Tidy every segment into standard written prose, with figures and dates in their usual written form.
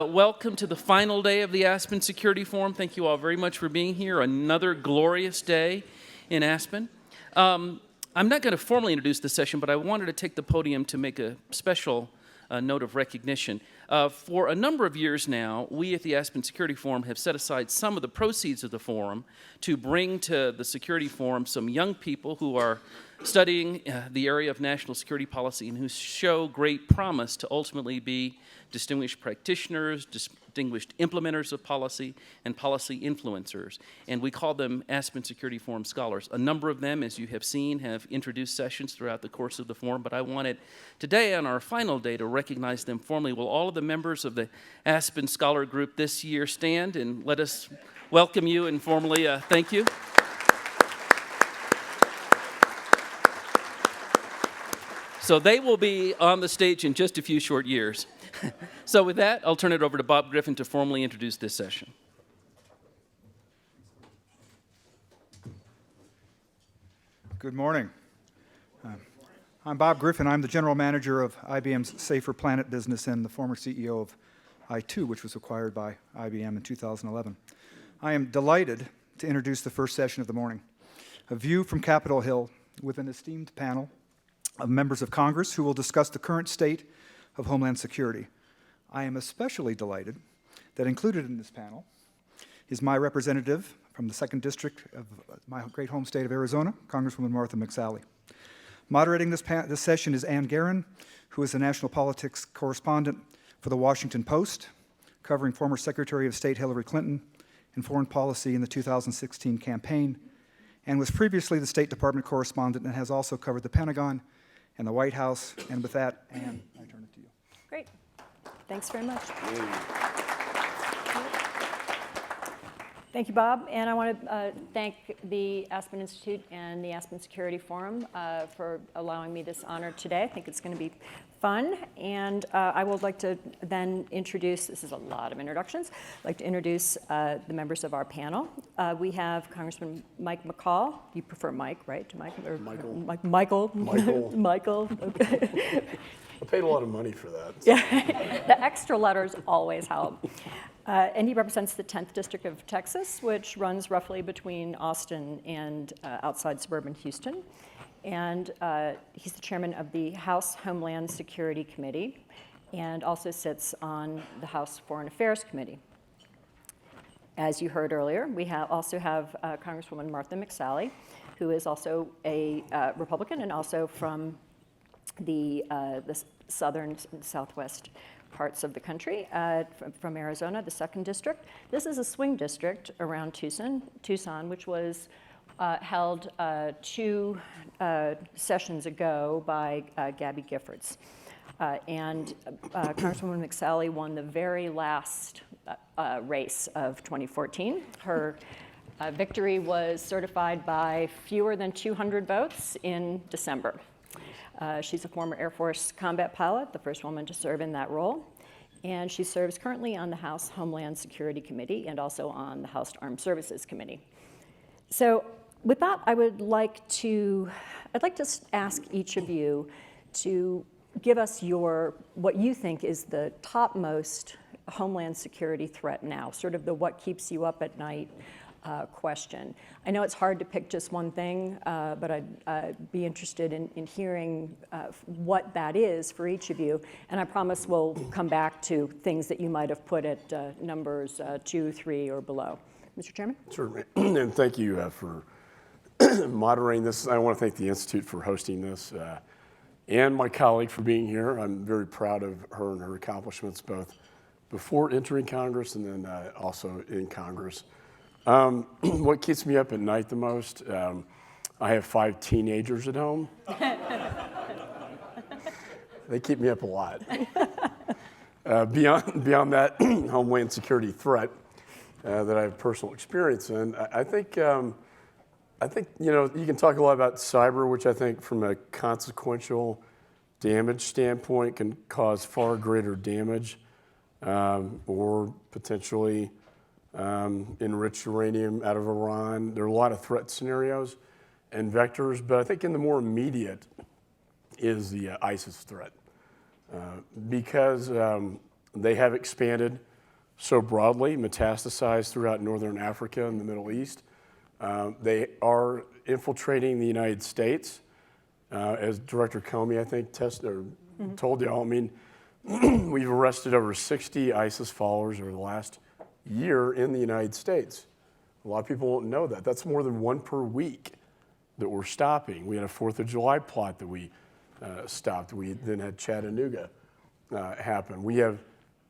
Welcome to the final day of the Aspen Security Forum. Thank you all very much for being here. Another glorious day in Aspen. I'm not going to formally introduce this session, but I wanted to take the podium to make a special note of recognition. For a number of years now, we at the Aspen Security Forum have set aside some of the proceeds of the forum to bring to the Security Forum some young people who are studying the area of national security policy and who show great promise to ultimately be distinguished practitioners, distinguished implementers of policy, and policy influencers. And we call them Aspen Security Forum Scholars. A number of them, as you have seen, have introduced sessions throughout the course of the forum, but I wanted today, on our final day, to recognize them formally. Will all of the members of the Aspen Scholar Group this year stand and let us welcome you and formally thank you? So they will be on the stage in just a few short years. So with that, I'll turn it over to Bob Griffin to formally introduce this session. Good morning. I'm Bob Griffin. I'm the general manager of IBM's Safer Planet business and the former CEO of I2, which was acquired by IBM in 2011. I am delighted to introduce the first session of the morning, a view from Capitol Hill with an esteemed panel of members of Congress who will discuss the current state of Homeland Security. I am especially delighted that included in this panel is my representative from the 2nd District of my great home state of Arizona, Congresswoman Martha McSally. Moderating this session is Gearan, who is the national politics correspondent for the Washington Post, covering former Secretary of State Hillary Clinton and foreign policy in the 2016 campaign, and was previously the State Department correspondent and has also covered the Pentagon and the White House. And with that, Ann, I turn it to you. Great. Thanks very much. Thank you, Bob. And I want to thank the Aspen Institute and the Aspen Security Forum for allowing me this honor today. I think it's going to be fun. And I would like to then introduce, this is a lot of introductions, I'd like to introduce the members of our panel. We have Congressman Mike McCaul. You prefer Mike, right, to Mike? Or Michael. Michael, okay. I paid a lot of money for that. So. Yeah, the extra letters always help. And he represents the 10th District of Texas, which runs roughly between Austin and outside suburban Houston. And he's the chairman of the House Homeland Security Committee and also sits on the House Foreign Affairs Committee. As you heard earlier, we also have Congresswoman Martha McSally, who is also a Republican and also from the southern and southwest parts of the country, from Arizona, the 2nd District. This is a swing district around Tucson, which was held 2 sessions ago by Gabby Giffords. And Congresswoman McSally won the very last race of 2014. Her victory was certified by fewer than 200 votes in December. She's a former Air Force combat pilot, the first woman to serve in that role. And she serves currently on the House Homeland Security Committee and also on the House Armed Services Committee. So with that, I'd like to ask each of you to give us what you think is the topmost Homeland Security threat now, sort of the what keeps you up at night question. I know it's hard to pick just one thing, but I'd be interested in hearing what that is for each of you. And I promise we'll come back to things that you might have put at numbers 2, 3, or below. Mr. Chairman? Sure, and thank you for moderating this. I want to thank the Institute for hosting this and my colleague for being here. I'm very proud of her and her accomplishments, both before entering Congress and then also in Congress. What keeps me up at night the most? I have 5 teenagers at home. They keep me up a lot. Beyond that Homeland Security threat that I have personal experience in, I think you can talk a lot about cyber, which I think from a consequential damage standpoint can cause far greater damage or potentially enriched uranium out of Iran. There are a lot of threat scenarios and vectors, but I think in the more immediate is the ISIS threat because they have expanded so broadly, metastasized throughout northern Africa and the Middle East. They are infiltrating the United States, as Director Comey, I think, told y'all. I mean, we've arrested over 60 ISIS followers over the last year in the United States. A lot of people don't know that. That's more than one per week that we're stopping. We had a 4th of July plot that we stopped. We then had Chattanooga happen. We have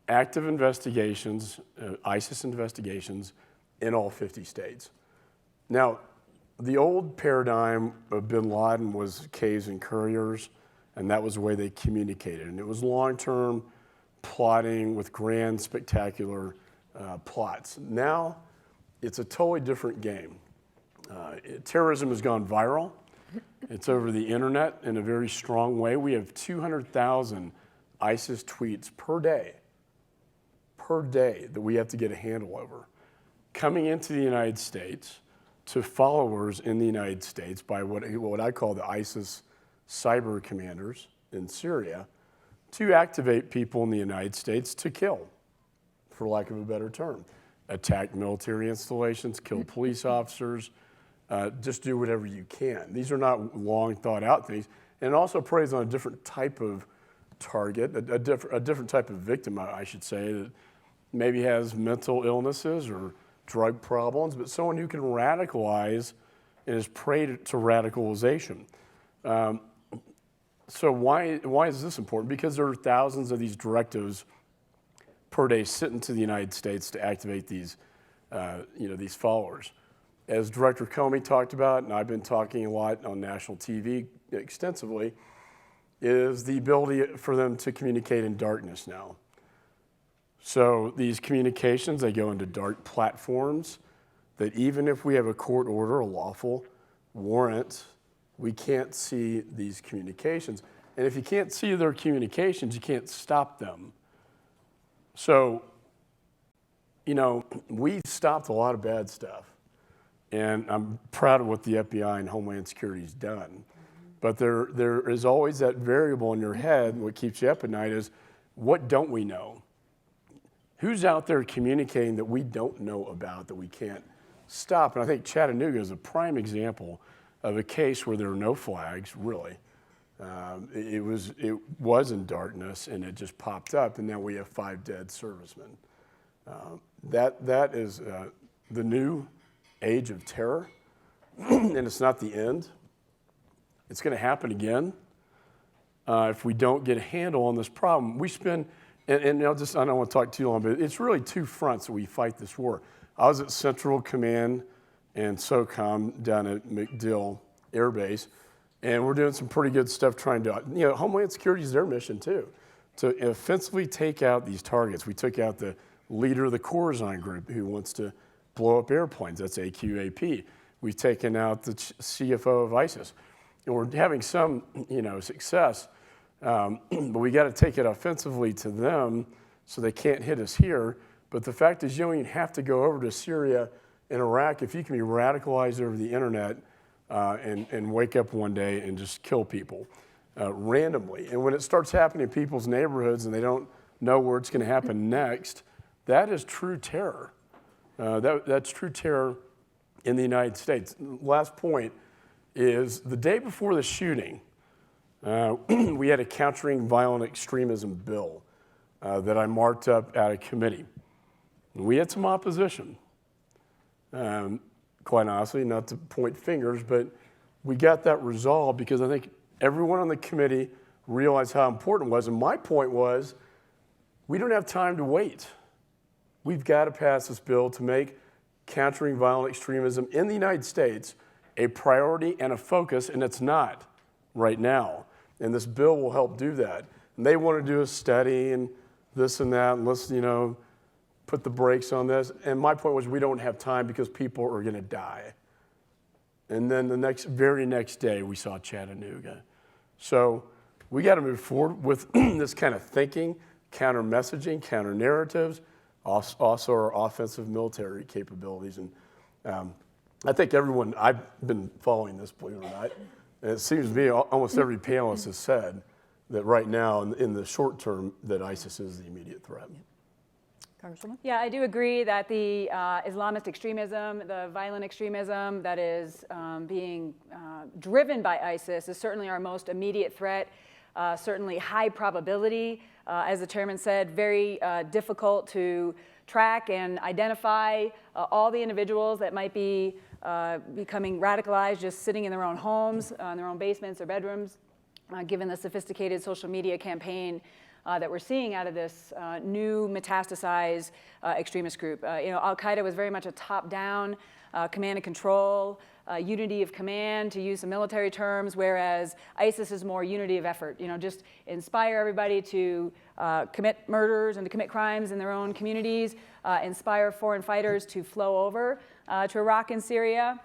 active investigations, ISIS investigations, in all 50 states. Now, the old paradigm of bin Laden was caves and couriers, and that was the way they communicated. And it was long-term plotting with grand, spectacular plots. Now, it's a totally different game. Terrorism has gone viral. It's over the internet in a very strong way. We have 200,000 ISIS tweets per day that we have to get a handle over, coming into the United States to followers in the United States by what I call the ISIS cyber commanders in Syria, to activate people in the United States to kill, for lack of a better term. Attack military installations, kill police officers, just do whatever you can. These are not long thought out things. And it also preys on a different type of target, a different type of victim, I should say, that maybe has mental illnesses or drug problems, but someone who can radicalize and is prey to radicalization. So why is this important? Because there are thousands of these directives per day sent into the United States to activate these followers. As Director Comey talked about, and I've been talking a lot on national TV extensively, is the ability for them to communicate in darkness now. So these communications, they go into dark platforms that even if we have a court order, a lawful warrant, we can't see these communications. And if you can't see their communications, you can't stop them. So, we've stopped a lot of bad stuff. And I'm proud of what the FBI and Homeland Security has done. But there is always that variable in your head. What keeps you up at night is, what don't we know? Who's out there communicating that we don't know about, that we can't stop? And I think Chattanooga is a prime example of a case where there are no flags, really. It was in darkness, and it just popped up, and now we have 5 dead servicemen. That is the new age of terror, and it's not the end. It's going to happen again if we don't get a handle on this problem. We spend, and I don't want to talk too long, but it's really 2 fronts that we fight this war. I was at Central Command and SOCOM down at McDill Air Base, and we're doing some pretty good stuff trying to, Homeland Security is their mission too, to offensively take out these targets. We took out the leader of the Correspondent group who wants to blow up airplanes. That's AQAP. We've taken out the CFO of ISIS. And we're having some, success, but we got to take it offensively to them so they can't hit us here. But the fact is, you don't even have to go over to Syria and Iraq if you can be radicalized over the internet and wake up one day and just kill people randomly. And when it starts happening in people's neighborhoods and they don't know where it's going to happen next, that is true terror. That's true terror in the United States. Last point is the day before the shooting, we had a countering violent extremism bill that I marked up at a committee. We had some opposition, quite honestly, not to point fingers, but we got that resolved because I think everyone on the committee realized how important it was. And my point was, we don't have time to wait. We've got to pass this bill to make countering violent extremism in the United States a priority and a focus, and it's not right now. And this bill will help do that. And they want to do a study and this and that, and let's, put the brakes on this. And my point was, we don't have time because people are going to die. And then the very next day, we saw Chattanooga. So we got to move forward with this kind of thinking, counter messaging, counter narratives, also our offensive military capabilities. And I think everyone, I've been following this, believe it or not, and it seems to me almost every panelist has said that right now, in the short term, that ISIS is the immediate threat. Congresswoman? Yeah, I do agree that the Islamist extremism, the violent extremism that is being driven by ISIS is certainly our most immediate threat, certainly high probability. As the chairman said, very difficult to track and identify all the individuals that might be becoming radicalized just sitting in their own homes, in their own basements or bedrooms, given the sophisticated social media campaign that we're seeing out of this new metastasized extremist group. Al-Qaeda was very much a top-down command and control, unity of command, to use some military terms, whereas ISIS is more unity of effort. Just inspire everybody to commit murders and to commit crimes in their own communities, inspire foreign fighters to flow over to Iraq and Syria,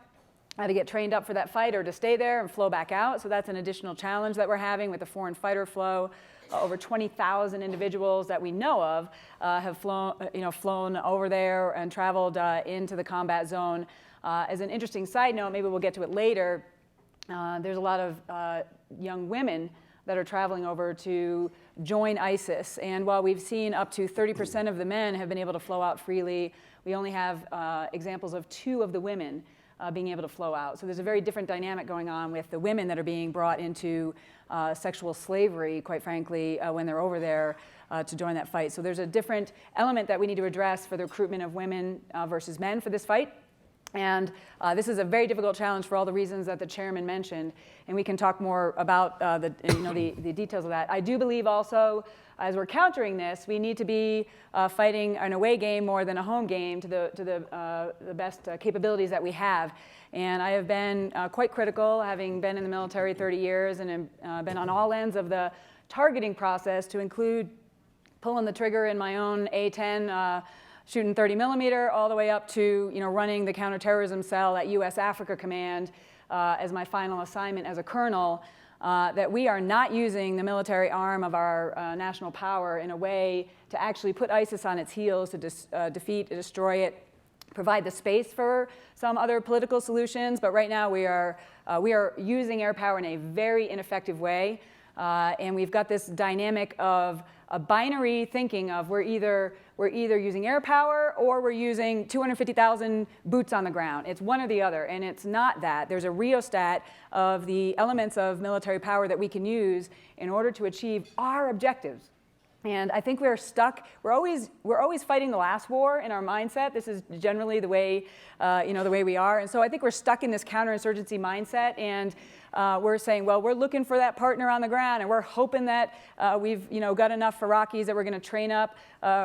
to get trained up for that fight or to stay there and flow back out. So that's an additional challenge that we're having with the foreign fighter flow. Over 20,000 individuals that we know of have flown over there and traveled into the combat zone. As an interesting side note, maybe we'll get to it later, there's a lot of young women that are traveling over to join ISIS. And while we've seen up to 30% of the men have been able to flow out freely, we only have examples of 2 of the women being able to flow out. So there's a very different dynamic going on with the women that are being brought into sexual slavery, quite frankly, when they're over there to join that fight. So there's a different element that we need to address for the recruitment of women versus men for this fight. And this is a very difficult challenge for all the reasons that the chairman mentioned. And we can talk more about the details of that. I do believe also, as we're countering this, we need to be fighting an away game more than a home game to the best capabilities that we have. And I have been quite critical, having been in the military 30 years and been on all ends of the targeting process, to include pulling the trigger in my own A-10, shooting 30 millimeter, all the way up to running the counterterrorism cell at U.S. Africa Command as my final assignment as a colonel. That we are not using the military arm of our national power in a way to actually put ISIS on its heels, to defeat, destroy it, provide the space for some other political solutions. But right now we are using air power in a very ineffective way. And we've got this dynamic of a binary thinking of we're either using air power or we're using 250,000 boots on the ground. It's one or the other, and it's not that. There's a rheostat of the elements of military power that we can use in order to achieve our objectives. And I think we're stuck. We're always fighting the last war in our mindset. This is generally the way, the way we are. And so I think we're stuck in this counterinsurgency mindset. And we're saying, well, we're looking for that partner on the ground, and we're hoping that we've got enough Iraqis that we're going to train up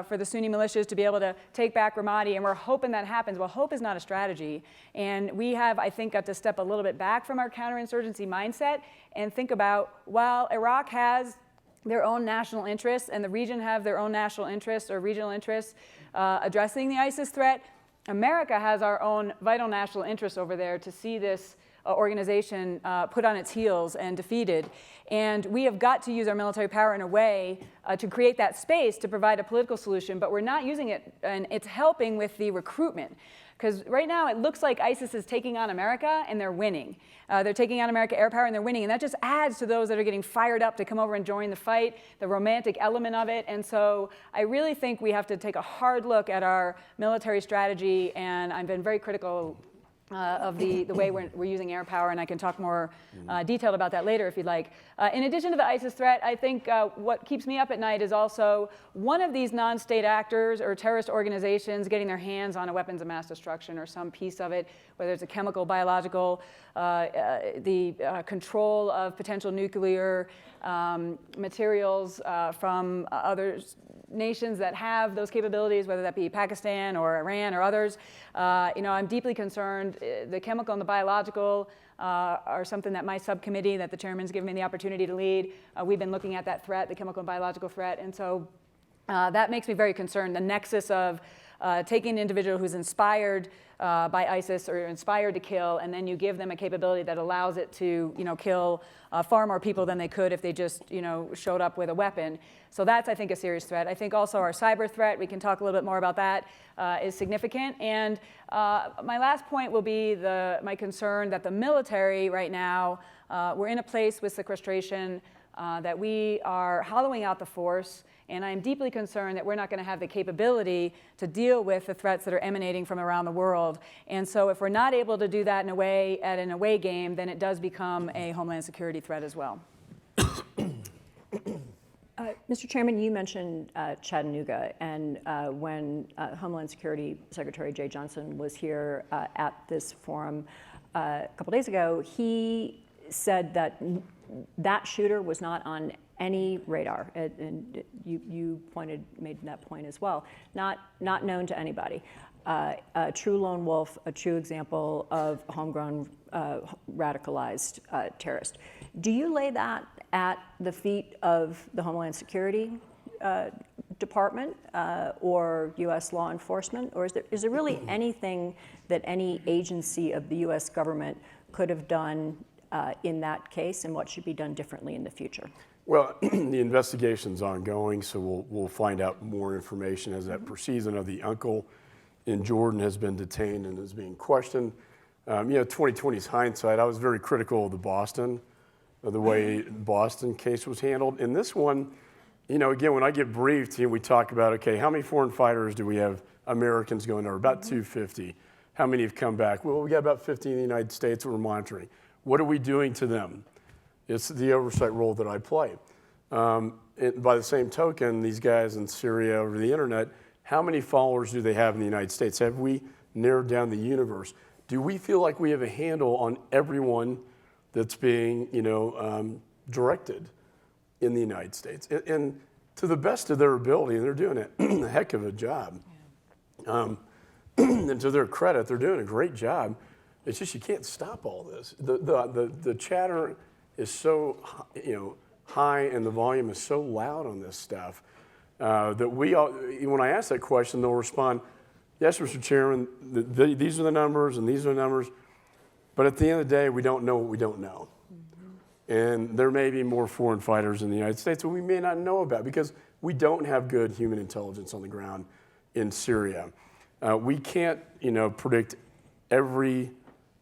for the Sunni militias to be able to take back Ramadi, and we're hoping that happens. Well, hope is not a strategy. And we have, I think, got to step a little bit back from our counterinsurgency mindset and think about, while Iraq has their own national interests and the region have their own national interests or regional interests addressing the ISIS threat, America has our own vital national interests over there to see this organization put on its heels and defeated. And we have got to use our military power in a way to create that space to provide a political solution, but we're not using it, and it's helping with the recruitment. Because right now it looks like ISIS is taking on America and they're winning. They're taking on America air power and they're winning, and that just adds to those that are getting fired up to come over and join the fight, the romantic element of it. And so I really think we have to take a hard look at our military strategy, and I've been very critical of the way we're using air power, and I can talk more detailed about that later if you'd like. In addition to the ISIS threat, I think what keeps me up at night is also one of these non-state actors or terrorist organizations getting their hands on a weapons of mass destruction or some piece of it, whether it's a chemical, biological, the control of potential nuclear materials from other nations that have those capabilities, whether that be Pakistan or Iran or others. I'm deeply concerned. The chemical and the biological are something that my subcommittee, that the chairman's given me the opportunity to lead, we've been looking at that threat, the chemical and biological threat, and so that makes me very concerned. The nexus of taking an individual who's inspired by ISIS or inspired to kill, and then you give them a capability that allows it to, kill far more people than they could if they just, showed up with a weapon. So that's, I think, a serious threat. I think also our cyber threat, we can talk a little bit more about that, is significant. And my last point will be my concern that the military right now, we're in a place with sequestration that we are hollowing out the force, and I'm deeply concerned that we're not going to have the capability to deal with the threats that are emanating from around the world. And so if we're not able to do that at an away game, then it does become a Homeland Security threat as well. Mr. Chairman, you mentioned Chattanooga, and when Homeland Security Secretary Jay Johnson was here at this forum a couple days ago, he said that that shooter was not on any radar, and you made that point as well. Not known to anybody. A true lone wolf, a true example of a homegrown radicalized terrorist. Do you lay that at the feet of the Homeland Security Department or U.S. law enforcement, or is there really anything that any agency of the U.S. government could have done in that case, and what should be done differently in the future? Well, the investigation's ongoing, so we'll find out more information as that proceeds. I know the uncle in Jordan has been detained and is being questioned. 2020's hindsight. I was very critical of the way the Boston case was handled. In this one, again, when I get briefed, we talk about, okay, how many foreign fighters do we have Americans going over? About 250. How many have come back? Well, we got about 50 in the United States that we're monitoring. What are we doing to them? It's the oversight role that I play. By the same token, these guys in Syria over the internet, how many followers do they have in the United States? Have we narrowed down the universe? Do we feel like we have a handle on everyone that's being, directed in the United States? And to the best of their ability, and they're doing a heck of a job. And to their credit, they're doing a great job. It's just you can't stop all this. The chatter is so high, and the volume is so loud on this stuff that when I ask that question, they'll respond, "Yes, Mr. Chairman, these are the numbers and these are the numbers." But at the end of the day, we don't know what we don't know. Mm-hmm. And there may be more foreign fighters in the United States that we may not know about because we don't have good human intelligence on the ground in Syria. We can't, predict every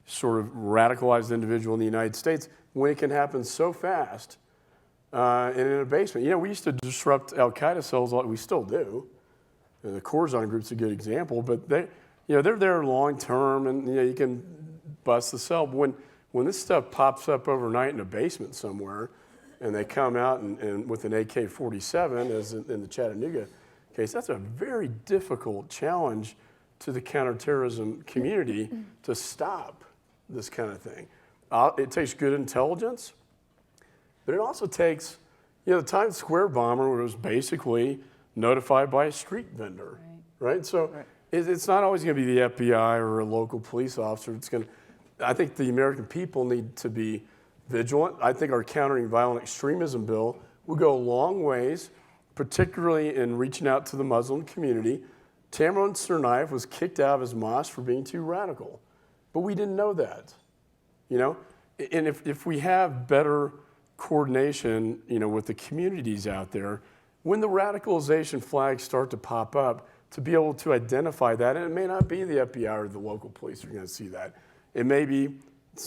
sort of radicalized individual in the United States when it can happen so fast and in a basement. We used to disrupt Al-Qaeda cells, like we still do. The Khorasan group's a good example, but they're there long term, and you can bust the cell. But when this stuff pops up overnight in a basement somewhere, and they come out and with an AK-47, as in the Chattanooga case, that's a very difficult challenge to the counterterrorism community to stop this kind of thing. It takes good intelligence, but it also takes, the Times Square bomber was basically notified by a street vendor, right? So it's not always going to be the FBI or a local police officer. I think the American people need to be vigilant. I think our Countering Violent Extremism bill will go a long ways, particularly in reaching out to the Muslim community. Tamerlan Tsarnaev was kicked out of his mosque for being too radical, but we didn't know that, And if we have better coordination, with the communities out there, when the radicalization flags start to pop up, to be able to identify that, and it may not be the FBI or the local police who are going to see that. It may be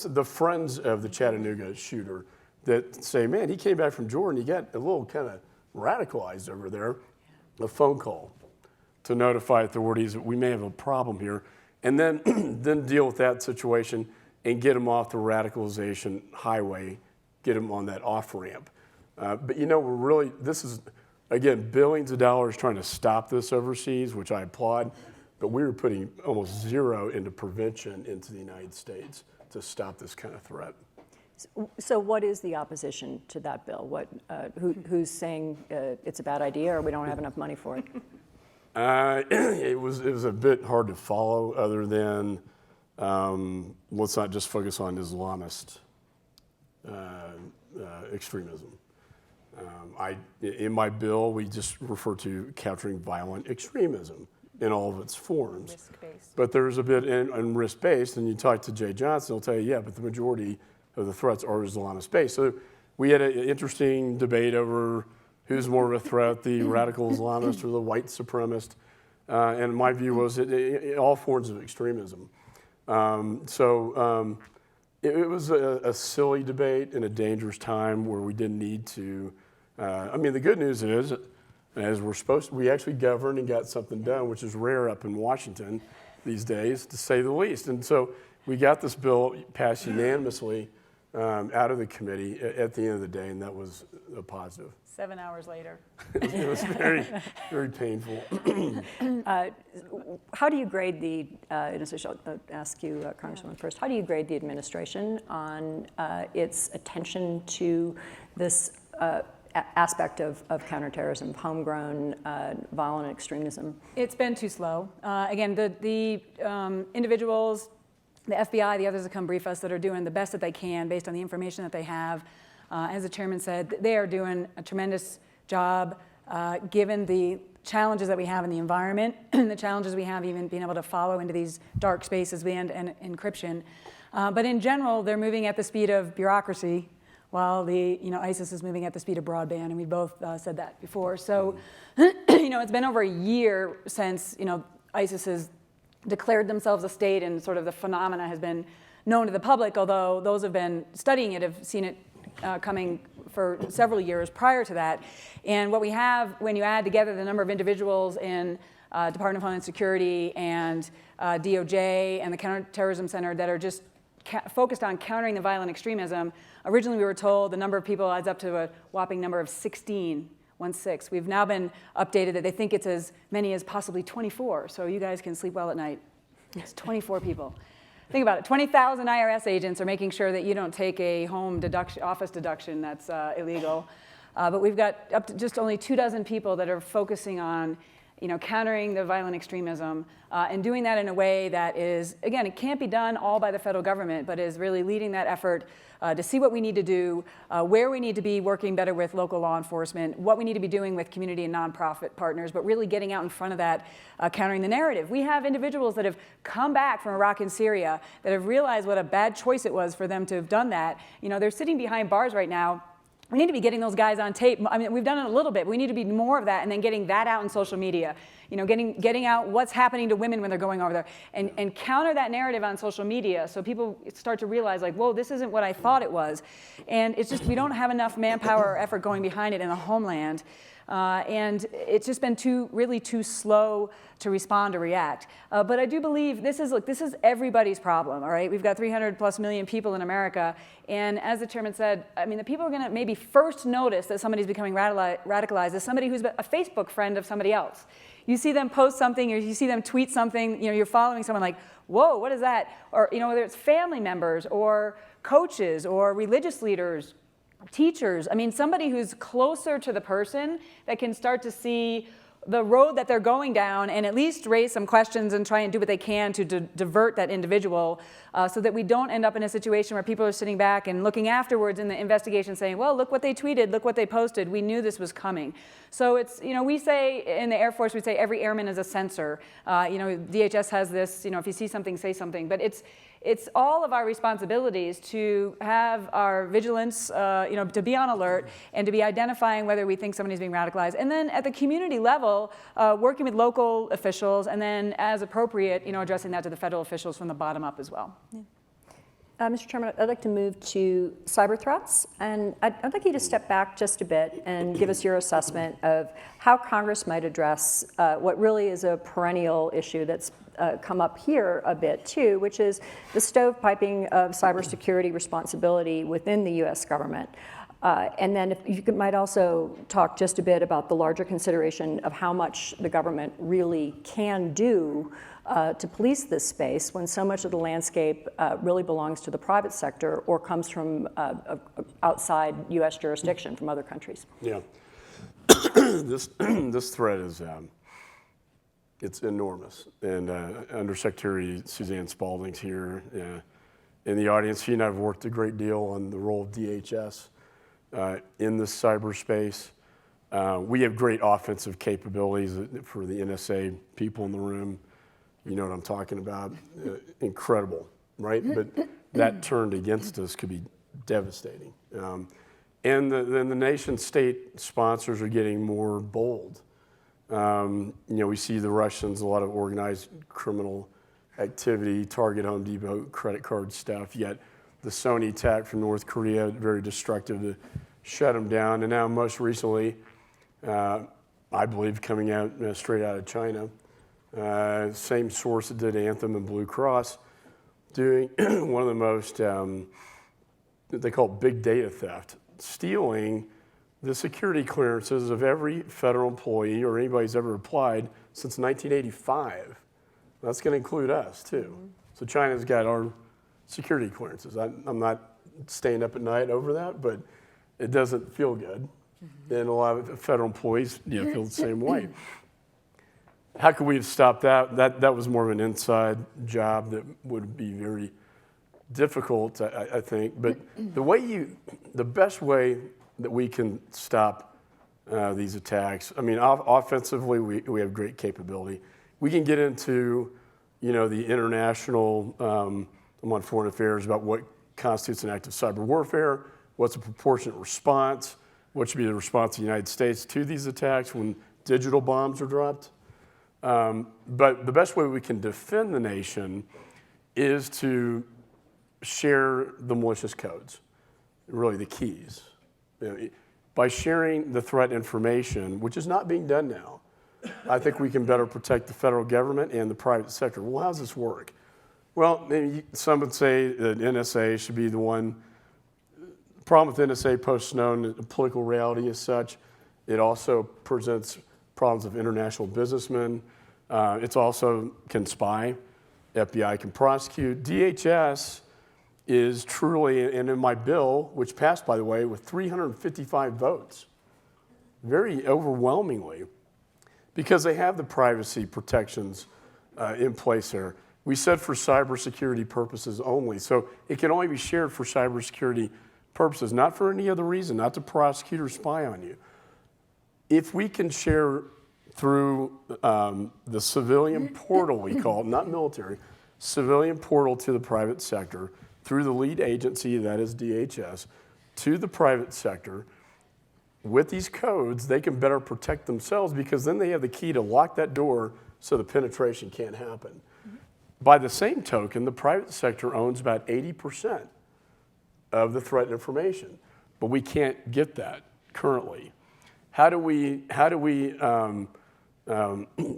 the friends of the Chattanooga shooter that say, man, he came back from Jordan, he got a little kind of radicalized over there, a phone call to notify authorities that we may have a problem here, and then deal with that situation and get them off the radicalization highway, get them on that off-ramp. But this is, again, billions of dollars trying to stop this overseas, which I applaud, but we were putting almost zero into prevention into the United States to stop this kind of threat. So what is the opposition to that bill? Who's saying it's a bad idea or we don't have enough money for it? It was a bit hard to follow, other than let's not just focus on Islamist extremism. In my bill, we just refer to countering violent extremism in all of its forms. Risk-based. But there's a bit in risk-based, and you talk to Jay Johnson, he'll tell you, but the majority of the threats are Islamist-based. So we had an interesting debate over who's more of a threat, the radical Islamist or the white supremacist. And my view was all forms of extremism. It was a silly debate in a dangerous time where we didn't need to. I mean, the good news is, as we actually governed and got something done, which is rare up in Washington these days, to say the least. And so we got this bill passed unanimously out of the committee at the end of the day, and that was a positive. 7 hours later. It was very, very painful. How do you grade the, I'll ask you, Congresswoman, first, how do you grade the administration on its attention to this aspect of counterterrorism, homegrown violent extremism? It's been too slow. Again, the individuals, the FBI, the others that come brief us that are doing the best that they can based on the information that they have. As the chairman said, they are doing a tremendous job given the challenges that we have in the environment, the challenges we have even being able to follow into these dark spaces and encryption. But in general, they're moving at the speed of bureaucracy, while ISIS is moving at the speed of broadband, and we both said that before. So, it's been over a year since ISIS has declared themselves a state, and sort of the phenomena has been known to the public. Although those who've been studying it have seen it coming for several years prior to that. And what we have, when you add together the number of individuals in Department of Homeland Security and DOJ and the Counterterrorism Center that are just focused on countering the violent extremism, originally we were told the number of people adds up to a whopping number of 16. We've now been updated that they think it's as many as possibly 24, so you guys can sleep well at night. It's 24 people. Think about it, 20,000 IRS agents are making sure that you don't take a office deduction that's illegal. But we've got up to just only 24 people that are focusing on countering the violent extremism and doing that in a way that is, again, it can't be done all by the federal government, but is really leading that effort to see what we need to do, where we need to be working better with local law enforcement, what we need to be doing with community and nonprofit partners, but really getting out in front of that, countering the narrative. We have individuals that have come back from Iraq and Syria that have realized what a bad choice it was for them to have done that. They're sitting behind bars right now. We need to be getting those guys on tape. I mean, we've done it a little bit, but we need to be more of that, and then getting that out in social media. Getting out what's happening to women when they're going over there, and counter that narrative on social media so people start to realize, like, whoa, this isn't what I thought it was. And it's just, we don't have enough manpower or effort going behind it in the homeland. And it's just been really too slow to respond or react. But I do believe this is everybody's problem, all right? We've got 300+ million people in America, and as the chairman said, I mean, the people are gonna maybe first notice that somebody's becoming radicalized as somebody who's a Facebook friend of somebody else. You see them post something, or you see them tweet something, you're following someone like, whoa, what is that? Or, whether it's family members or coaches or religious leaders, teachers, I mean, somebody who's closer to the person that can start to see the road that they're going down and at least raise some questions and try and do what they can to divert that individual so that we don't end up in a situation where people are sitting back and looking afterwards in the investigation saying, well, look what they tweeted, look what they posted, we knew this was coming. So it's, we say in the Air Force, we say every airman is a sensor. DHS has this, if you see something, say something. But it's all of our responsibilities to have our vigilance, to be on alert and to be identifying whether we think somebody's being radicalized. And then at the community level, working with local officials, and then as appropriate, addressing that to the federal officials from the bottom up as well. Yeah. Mr. Chairman, I'd like to move to cyber threats, and I'd like you to step back just a bit and give us your assessment of how Congress might address what really is a perennial issue that's come up here a bit too, which is the stovepiping of cybersecurity responsibility within the U.S. government. And then if you might also talk just a bit about the larger consideration of how much the government really can do to police this space when so much of the landscape really belongs to the private sector or comes from outside U.S. jurisdiction from other countries. Yeah, this threat is it's enormous, and Undersecretary Suzanne Spalding's here in the audience. She and I have worked a great deal on the role of DHS in this cyberspace. We have great offensive capabilities for the NSA people in the room. You know what I'm talking about. Incredible, right? But that turned against us could be devastating. And then the nation state sponsors are getting more bold. We see the Russians, a lot of organized criminal activity, Target, Home Depot, credit card stuff, yet the Sony attack from North Korea, very destructive, to shut them down. And now most recently, I believe coming out straight out of China, same source that did Anthem and Blue Cross, doing one of the most, they call it big data theft, stealing the security clearances of every federal employee or anybody who's ever applied since 1985. That's going to include us, too. So China's got our security clearances. I'm not staying up at night over that, but it doesn't feel good. And a lot of federal employees feel the same way. How could we have stopped that? That was more of an inside job that would be very difficult, I think. But the best way that we can stop these attacks, I mean, offensively, we have great capability. We can get into, the international, I'm on foreign affairs, about what constitutes an act of cyber warfare, what's a proportionate response, what should be the response of the United States to these attacks when digital bombs are dropped. But the best way we can defend the nation is to share the malicious codes, really the keys. By sharing the threat information, which is not being done now, I think we can better protect the federal government and the private sector. Well, how does this work? Well, maybe some would say that NSA should be the one. The problem with NSA post-known political reality as such. It also presents problems of international businessmen. It's also can spy. FBI can prosecute. DHS is truly, and in my bill, which passed, by the way, with 355 votes, very overwhelmingly, because they have the privacy protections in place there. We said for cybersecurity purposes only, so it can only be shared for cybersecurity purposes, not for any other reason, not to prosecute or spy on you. If we can share through the civilian portal, we call it, not military, civilian portal to the private sector, through the lead agency, that is DHS, to the private sector, with these codes, they can better protect themselves because then they have the key to lock that door so the penetration can't happen. Mm-hmm. By the same token, the private sector owns about 80% of the threat information, but we can't get that currently. How do we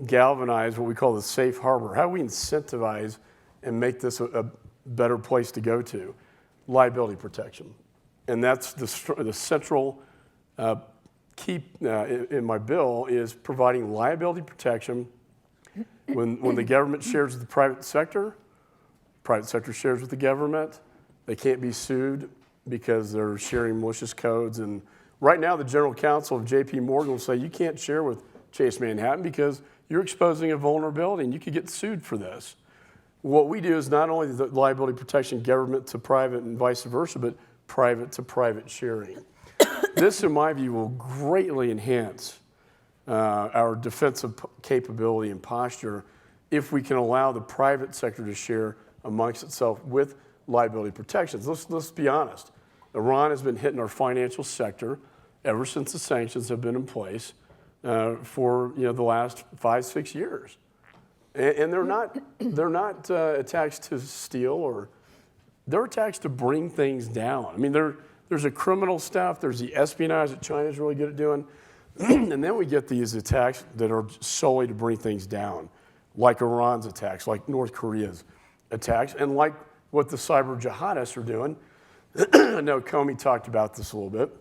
galvanize what we call the safe harbor? How do we incentivize and make this a better place to go to? Liability protection. And that's the central key in my bill is providing liability protection when the government shares with the private sector shares with the government. They can't be sued because they're sharing malicious codes. And right now, the general counsel of J.P. Morgan will say you can't share with Chase Manhattan because you're exposing a vulnerability and you could get sued for this. What we do is not only the liability protection government to private and vice versa, but private to private sharing. This, in my view, will greatly enhance our defensive capability and posture if we can allow the private sector to share amongst itself with liability protections. Let's be honest. Iran has been hitting our financial sector ever since the sanctions have been in place for the last 5-6 years. And they're not attacks to steal, or they're attacks to bring things down. I mean, there's a criminal stuff. There's the espionage that China's really good at doing. And then we get these attacks that are solely to bring things down, like Iran's attacks, like North Korea's attacks, and like what the cyber jihadists are doing. I know Comey talked about this a little bit.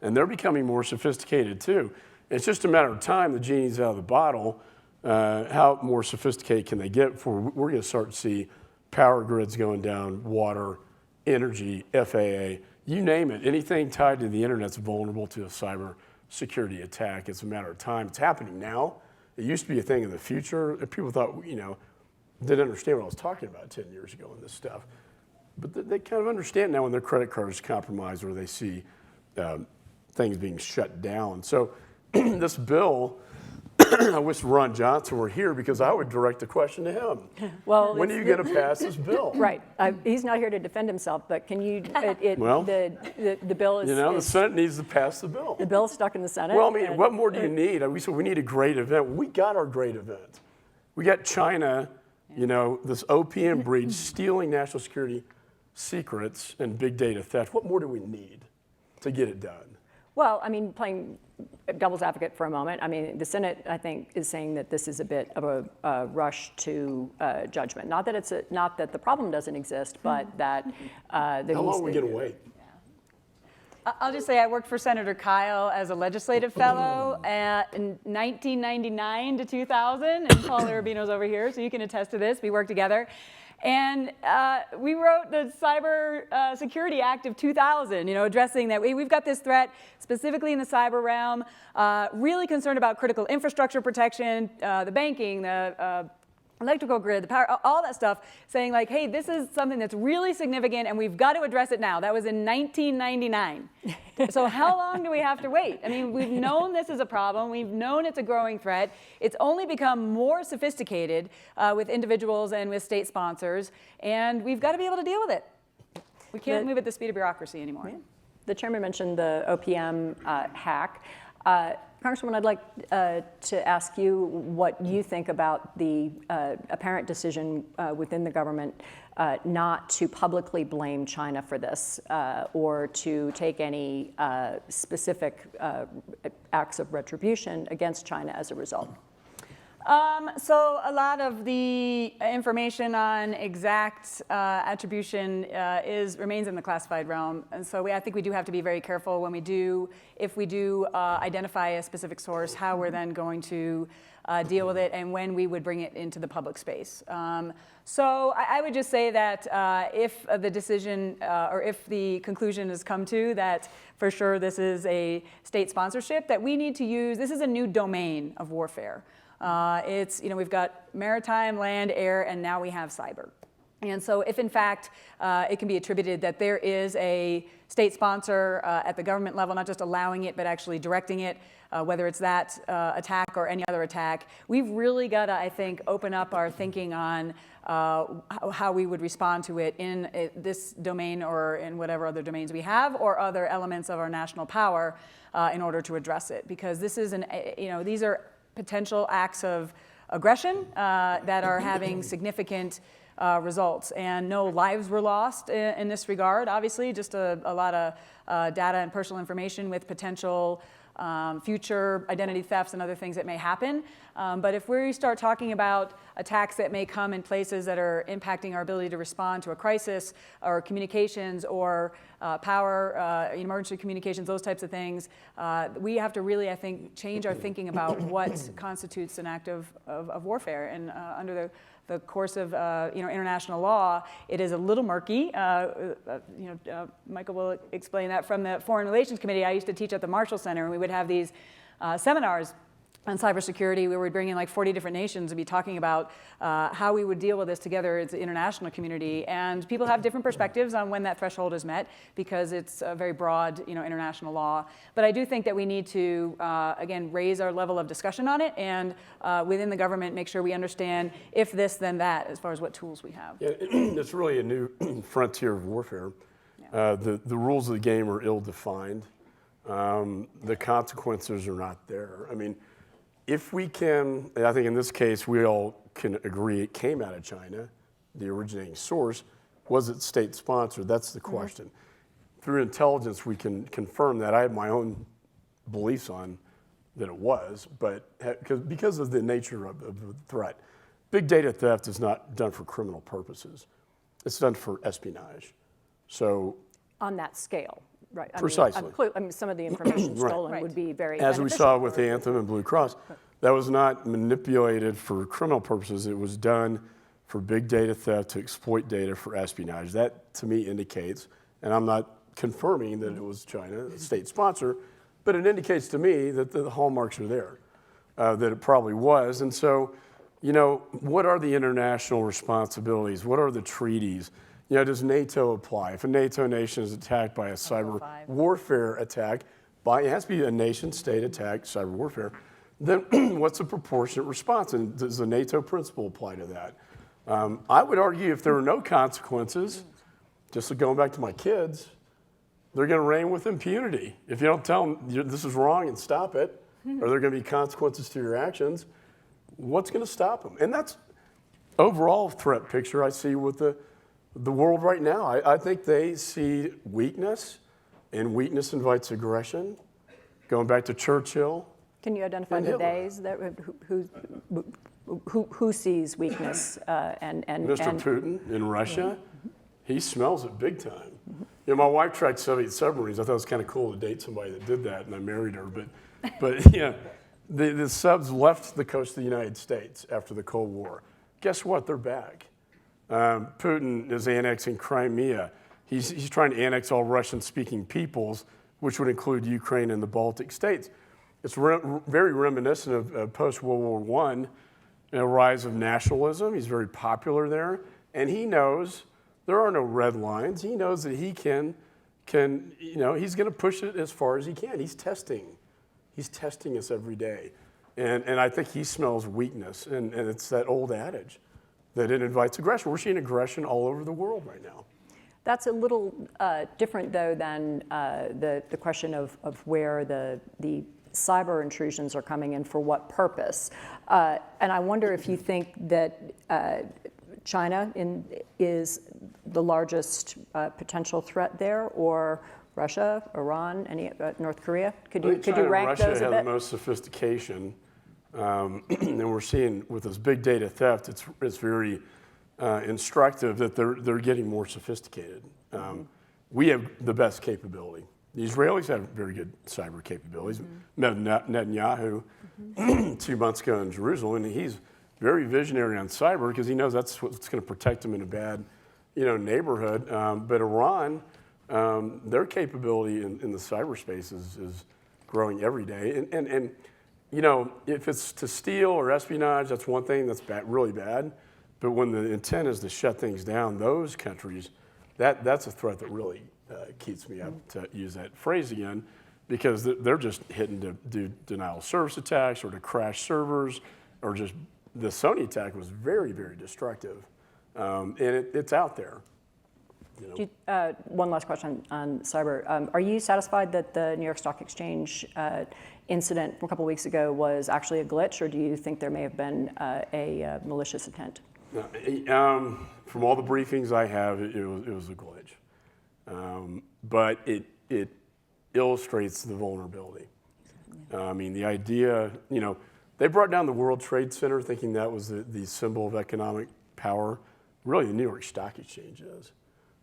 And they're becoming more sophisticated, too. It's just a matter of time. The genie's out of the bottle. How more sophisticated can they get before we're going to start to see power grids going down, water, energy, FAA, you name it. Anything tied to the internet's vulnerable to a cyber security attack. It's a matter of time. It's happening now. It used to be a thing in the future. People thought, didn't understand what I was talking about 10 years ago in this stuff. But they kind of understand now when their credit card is compromised or they see things being shut down. So this bill, I wish Ron Johnson were here because I would direct the question to him. Well, when are you going to pass this bill? Right. He's not here to defend himself, but can you? Well, the bill is. The Senate needs to pass the bill. The bill's stuck in the Senate. Well, I mean, what more do you need? We said we need a great event. We got our great event. We got China, this OPM breach stealing national security secrets and big data theft, what more do we need to get it done? Well, I mean, playing devil's advocate for a moment, I mean, the Senate, I think, is saying that this is a bit of a rush to judgment. Not that the problem doesn't exist, but that there How long needs are we going to wait? I'll just say I worked for Senator Kyle as a legislative fellow in 1999 to 2000, and Paul Arabino's over here, so you can attest to this. We worked together. And we wrote the Cybersecurity Act of 2000, addressing that we've got this threat specifically in the cyber realm, really concerned about critical infrastructure protection, the banking, the electrical grid, the power, all that stuff, saying like, hey, this is something that's really significant and we've got to address it now. That was in 1999. So how long do we have to wait? I mean, we've known this is a problem. We've known it's a growing threat. It's only become more sophisticated with individuals and with state sponsors, and we've got to be able to deal with it. We can't move at the speed of bureaucracy anymore. Yeah. The chairman mentioned the OPM hack. Congresswoman, I'd like to ask you what you think about the apparent decision within the government not to publicly blame China for this or to take any specific acts of retribution against China as a result. So a lot of the information on exact attribution remains in the classified realm, and so I think we do have to be very careful when if we do identify a specific source, how we're then going to deal with it and when we would bring it into the public space. So I would just say that if the decision or if the conclusion has come to that for sure this is a state sponsorship, that we need to use, this is a new domain of warfare. We've got maritime, land, air, and now we have cyber. And so if in fact it can be attributed that there is a state sponsor at the government level, not just allowing it, but actually directing it, whether it's that attack or any other attack, we've really got to, I think, open up our thinking on how we would respond to it in this domain or in whatever other domains we have or other elements of our national power in order to address it. Because this is these are potential acts of aggression that are having significant results. And no lives were lost in this regard, obviously, just a lot of data and personal information with potential future identity thefts and other things that may happen. But if we start talking about attacks that may come in places that are impacting our ability to respond to a crisis or communications or power, emergency communications, those types of things, we have to really, I think, change our thinking about what constitutes an act of warfare. And under the course of international law, it is a little murky. Michael will explain that from the Foreign Relations Committee. I used to teach at the Marshall Center, and we would have these seminars on cybersecurity where we'd bring in like 40 different nations and be talking about how we would deal with this together as the international community. And people have different perspectives on when that threshold is met because it's a very broad international law. But I do think that we need to, again, raise our level of discussion on it and within the government make sure we understand if this, then that, as far as what tools we have. Yeah, it's really a new frontier of warfare. Yeah. The rules of the game are ill-defined. The consequences are not there. I mean, if we can, and I think in this case we all can agree it came out of China, the originating source, was it state sponsored? That's the question. Mm-hmm. Through intelligence we can confirm that. I have my own beliefs on that it was, but because of the nature of the threat. Big data theft is not done for criminal purposes. It's done for espionage. So on that scale. Right. Precisely. I mean, some of the information stolen would be very As we saw with the Anthem and Blue Cross, that was not manipulated for criminal purposes. It was done for big data theft to exploit data for espionage. That, to me, indicates, and I'm not confirming that it was China, a state sponsor, but it indicates to me that the hallmarks are there, that it probably was. And so, what are the international responsibilities? What are the treaties? Does NATO apply? If a NATO nation is attacked by a cyber warfare attack, it has to be a nation-state attack, cyber warfare, then what's a proportionate response? And does the NATO principle apply to that? I would argue if there are no consequences, just going back to my kids, they're going to reign with impunity. If you don't tell them this is wrong and stop it, or there are going to be consequences to your actions, what's going to stop them? And that's overall threat picture I see with the the world right now. I think they see weakness, and weakness invites aggression. Going back to Churchill. Can you identify And the Hitler. days that who sees weakness and Mr. Putin in Russia, he smells it big time. You know, my wife tried Soviet submarines. I thought it was kind of cool to date somebody that did that, and I married her. But yeah, the subs left the coast of the United States after the Cold War. Guess what? They're back. Putin is annexing Crimea. He's trying to annex all Russian-speaking peoples, which would include Ukraine and the Baltic states. It's very reminiscent of post-World War I, a rise of nationalism. He's very popular there, and he knows there are no red lines. He knows that he can he's going to push it as far as he can. He's testing us every day, and I think he smells weakness, and it's that old adage that it invites aggression. We're seeing aggression all over the world right now. That's a little different, though, than the question of where the cyber intrusions are coming in, for what purpose. And I wonder if you think that China is the largest potential threat there, or Russia, Iran, North Korea? Could you rank Russia those a has bit? the most sophistication, and we're seeing with this big data theft, it's very instructive that they're getting more sophisticated. We have the best capability. The Israelis have very good cyber capabilities. Met Netanyahu 2 months ago in Jerusalem, and he's very visionary on cyber because he knows that's what's going to protect him in a bad, neighborhood. But Iran, their capability in the cyberspace is growing every day. And if it's to steal or espionage, that's one thing that's really bad. But when the intent is to shut things down, those countries, that's a threat that really keeps me up, to use that phrase again, because they're just hitting to do denial of service attacks or to crash servers, or just the Sony attack was very, very destructive. And it's out there. One last question on cyber. Are you satisfied that the New York Stock Exchange incident from a couple weeks ago was actually a glitch, or do you think there may have been a malicious intent? From all the briefings I have, it was a glitch. But it illustrates the vulnerability. I mean, the idea, they brought down the World Trade Center thinking that was the symbol of economic power. Really, the New York Stock Exchange is.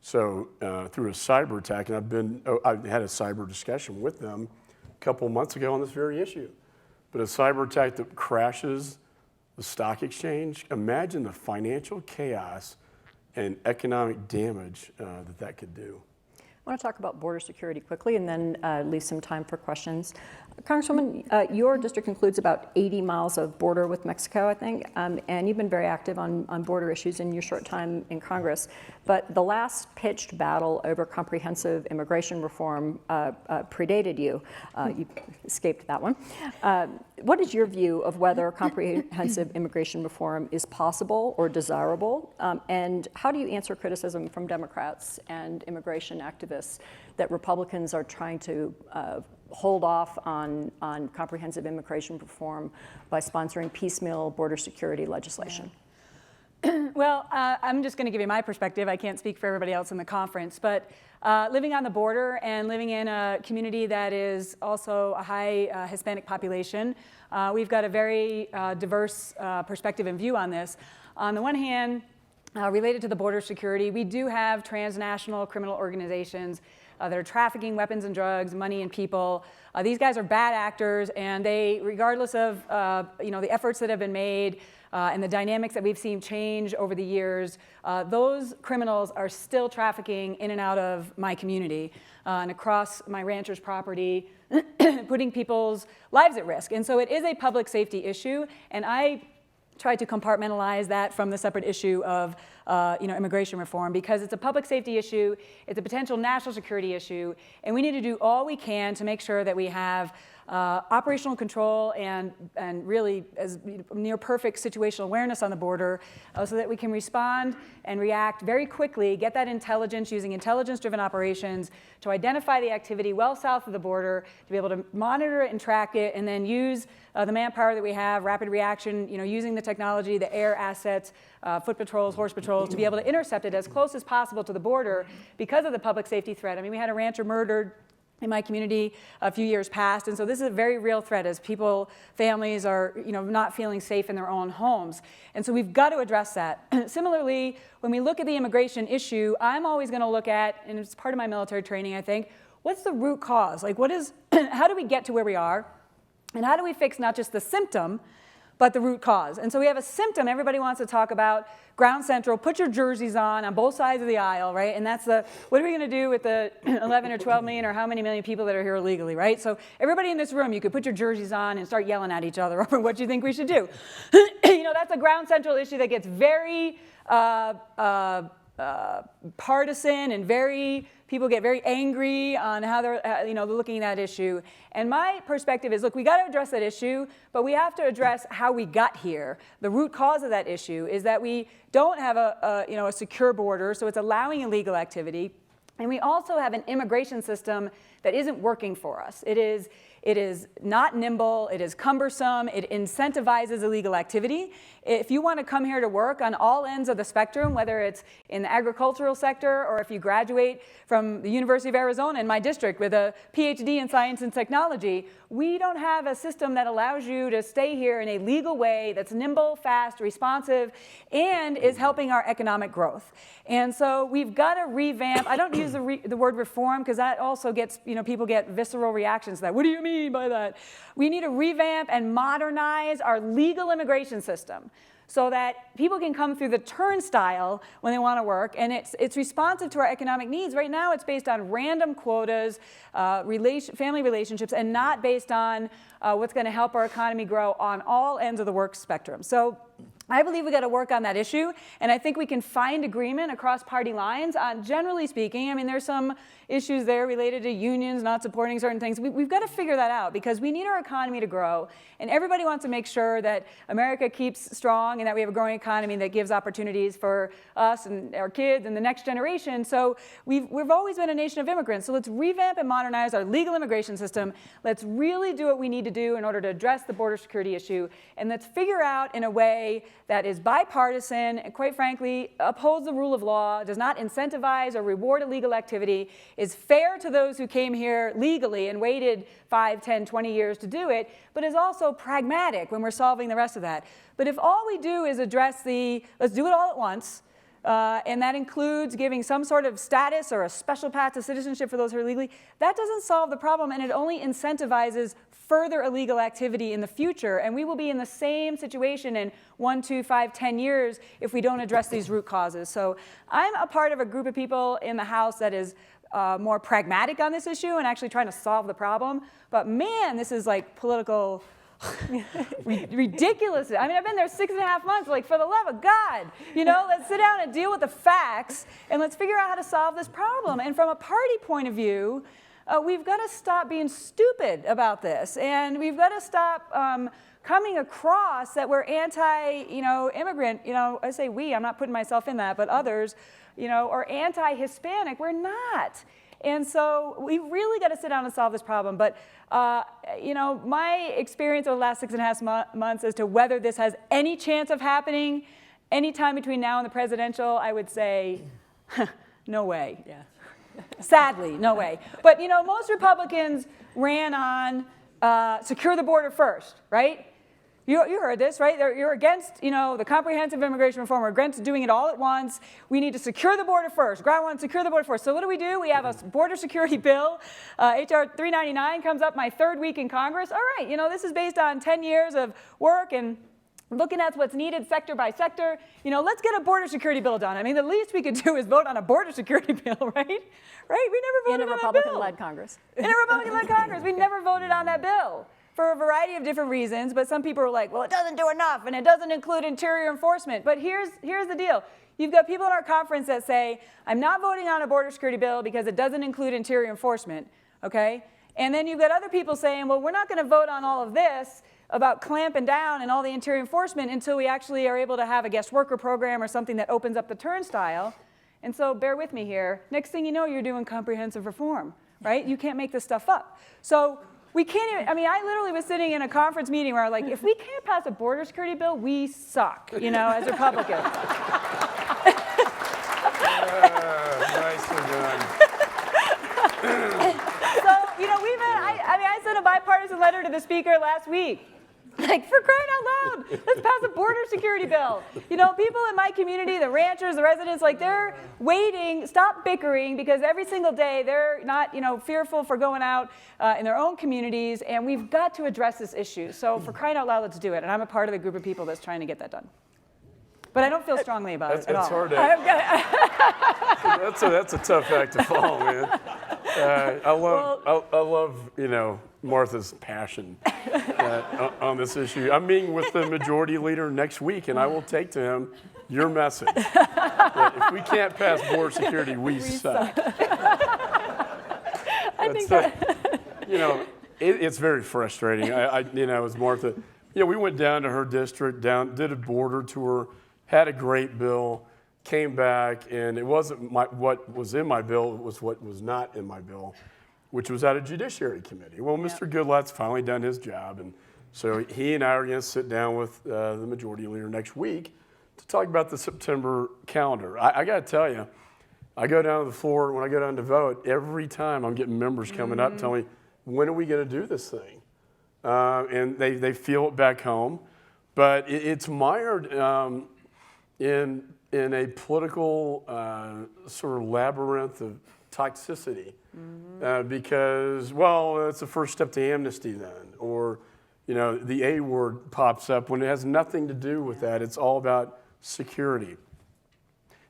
So through a cyber attack, and I had a cyber discussion with them a couple months ago on this very issue. But a cyber attack that crashes the stock exchange, imagine the financial chaos and economic damage that could do. I want to talk about border security quickly and then leave some time for questions. Congresswoman, your district includes about 80 miles of border with Mexico, I think, and you've been very active on border issues in your short time in Congress. But the last pitched battle over comprehensive immigration reform predated you. You escaped that one. What is your view of whether comprehensive immigration reform is possible or desirable? And how do you answer criticism from Democrats and immigration activists that Republicans are trying to hold off on comprehensive immigration reform by sponsoring piecemeal border security legislation? Well, I'm just going to give you my perspective. I can't speak for everybody else in the conference, but living on the border and living in a community that is also a high Hispanic population, we've got a very diverse perspective and view on this. On the one hand, related to the border security, we do have transnational criminal organizations that are trafficking weapons and drugs, money and people. These guys are bad actors, and they, regardless of the efforts that have been made and the dynamics that we've seen change over the years, those criminals are still trafficking in and out of my community and across my rancher's property, putting people's lives at risk. And so it is a public safety issue, and I try to compartmentalize that from the separate issue of immigration reform, because it's a public safety issue, it's a potential national security issue, and we need to do all we can to make sure that we have operational control and really as near perfect situational awareness on the border so that we can respond and react very quickly, get that intelligence using intelligence-driven operations to identify the activity well south of the border, to be able to monitor it and track it, and then use the manpower that we have, rapid reaction, using the technology, the air assets, foot patrols, horse patrols, to be able to intercept it as close as possible to the border because of the public safety threat. I mean, we had a rancher murdered in my community a few years past, and so this is a very real threat as families are not feeling safe in their own homes. And so we've got to address that. Similarly, when we look at the immigration issue, I'm always going to look at, and it's part of my military training, I think, what's the root cause? Like, how do we get to where we are? And how do we fix not just the symptom, but the root cause? And so we have a symptom everybody wants to talk about, ground central, put your jerseys on both sides of the aisle, right? And that's what are we going to do with the 11 or 12 million or how many million people that are here illegally, right? So everybody in this room, you could put your jerseys on and start yelling at each other over what you think we should do. That's a ground central issue that gets very partisan and people get very angry on how they're looking at that issue. And my perspective is, look, we got to address that issue, but we have to address how we got here. The root cause of that issue is that we don't have a secure border, so it's allowing illegal activity. And we also have an immigration system that isn't working for us. It is not nimble, it is cumbersome, it incentivizes illegal activity. If you want to come here to work on all ends of the spectrum, whether it's in the agricultural sector or if you graduate from the University of Arizona in my district with a PhD in science and technology, we don't have a system that allows you to stay here in a legal way that's nimble, fast, responsive, and is helping our economic growth. And so we've got to revamp. I don't use the word reform because that also gets, people get visceral reactions to that. What do you mean by that? We need to revamp and modernize our legal immigration system so that people can come through the turnstile when they want to work, and it's responsive to our economic needs. Right now, it's based on random quotas, family relationships, and not based on what's going to help our economy grow on all ends of the work spectrum. So I believe we've got to work on that issue, and I think we can find agreement across party lines on, generally speaking, I mean, there's some issues there related to unions not supporting certain things. We've got to figure that out because we need our economy to grow, and everybody wants to make sure that America keeps strong and that we have a growing economy that gives opportunities for us and our kids and the next generation. So we've always been a nation of immigrants, so let's revamp and modernize our legal immigration system. Let's really do what we need to do in order to address the border security issue, and let's figure out in a way that is bipartisan and, quite frankly, upholds the rule of law, does not incentivize or reward illegal activity, is fair to those who came here legally and waited 5, 10, 20 years to do it, but is also pragmatic when we're solving the rest of that. But if all we do is address let's do it all at once, and that includes giving some sort of status or a special path to citizenship for those who are legally, that doesn't solve the problem, and it only incentivizes further illegal activity in the future, and we will be in the same situation in 1, 2, 5, 10 years if we don't address these root causes. So I'm a part of a group of people in the House that is more pragmatic on this issue and actually trying to solve the problem. But man, this is like political ridiculous. I mean, I've been there 6.5 months, like, for the love of God, let's sit down and deal with the facts, and let's figure out how to solve this problem. And from a party point of view, we've got to stop being stupid about this, and we've got to stop coming across that we're anti-immigrant. I say we, I'm not putting myself in that, but others, or anti-Hispanic. We're not. And so we really got to sit down and solve this problem. But, my experience over the last 6.5 months as to whether this has any chance of happening any time between now and the presidential, I would say, no way. Yeah. Sadly, no way. But, most Republicans ran on secure the border first, right? You heard this, right? You're against, the comprehensive immigration reform. We're against doing it all at once. We need to secure the border first. Ground one, secure the border first. So what do? We have a border security bill. H.R. 399 comes up my 3rd week in Congress. All right, this is based on 10 years of work and looking at what's needed sector by sector. Let's get a border security bill done. I mean, the least we could do is vote on a border security bill, right? Right? We never voted on that bill. In a Republican-led Congress. In a Republican-led Congress. We never voted on that bill for a variety of different reasons, but some people are like, well, it doesn't do enough, and it doesn't include interior enforcement. But here's the deal. You've got people in our conference that say, I'm not voting on a border security bill because it doesn't include interior enforcement, okay? And then you've got other people saying, well, we're not going to vote on all of this about clamping down and all the interior enforcement until we actually are able to have a guest worker program or something that opens up the turnstile. And so bear with me here. Next thing you know, you're doing comprehensive reform, right? You can't make this stuff up. So we can't even, I mean, I literally was sitting in a conference meeting where I was like, if we can't pass a border security bill, we suck, you know, as Republicans. Nicely done. So, you know, I sent a bipartisan letter to the speaker last week. Like, for crying out loud, let's pass a border security bill. You know, people in my community, the ranchers, the residents, like, they're waiting, stop bickering, because every single day they're not, you know, fearful for going out in their own communities, and we've got to address this issue. So for crying out loud, let's do it. And I'm a part of the group of people that's trying to get that done. But I don't feel strongly about it at all. It's hard to, that's a tough act to follow, man. I love, you know, Martha's passion on this issue. I'm meeting with the majority leader next week, and I will take to him your message. If we can't pass border security, we suck. I think you know, it's very frustrating. You know, as Martha, you know, we went down to her district, did a border tour, had a great bill, came back, and it wasn't what was in my bill, it was what was not in my bill, which was at a Judiciary Committee. Well, Mr. Goodlatte's finally done his job, and so he and I are going to sit down with the majority leader next week to talk about the September calendar. I got to tell you, I go down to the floor, when I go down to vote, every time I'm getting members coming up telling me, when are we going to do this thing? And they feel it back home, but it's mired in a political sort of labyrinth of toxicity because, well, it's the first step to amnesty then, or, you know, the A word pops up when it has nothing to do with that. It's all about security.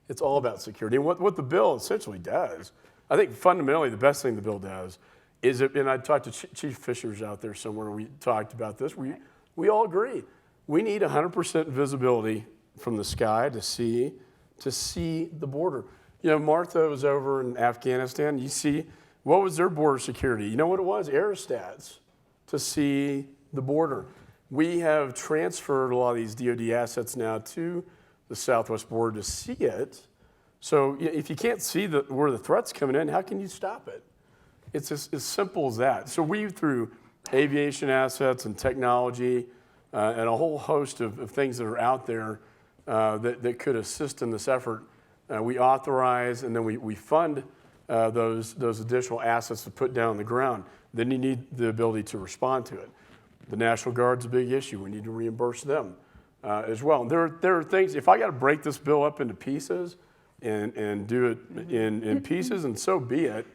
It's all about security. And what the bill essentially does, I think fundamentally the best thing the bill does is, and I talked to Chief Fishers out there somewhere, we talked about this, we all agree. We need 100% visibility from the sky to see the border. You know, Martha was over in Afghanistan. You see, what was their border security? You know what it was? Aerostats to see the border. We have transferred a lot of these DoD assets now to the southwest border to see it. So if you can't see where the threat's coming in, how can you stop it? It's as simple as that. So we, through aviation assets and technology and a whole host of things that are out there that could assist in this effort, we authorize and then we fund those additional assets to put down on the ground. Then you need the ability to respond to it. The National Guard's a big issue. We need to reimburse them as well. And there are things, if I got to break this bill up into pieces and do it in pieces, and so be it.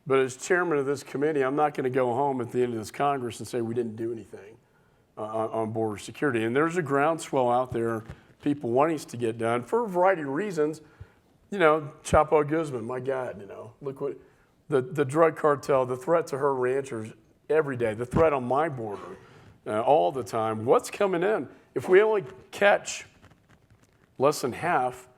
But as chairman of this committee, I'm not going to go home at the end of this Congress and say we didn't do anything on border security. And there's a groundswell out there, people wanting to get done for a variety of reasons. You know, Chapo Guzman, my God, you know, look what the drug cartel, the threat to her ranchers every day, the threat on my border all the time. What's coming in? If we only catch less than half,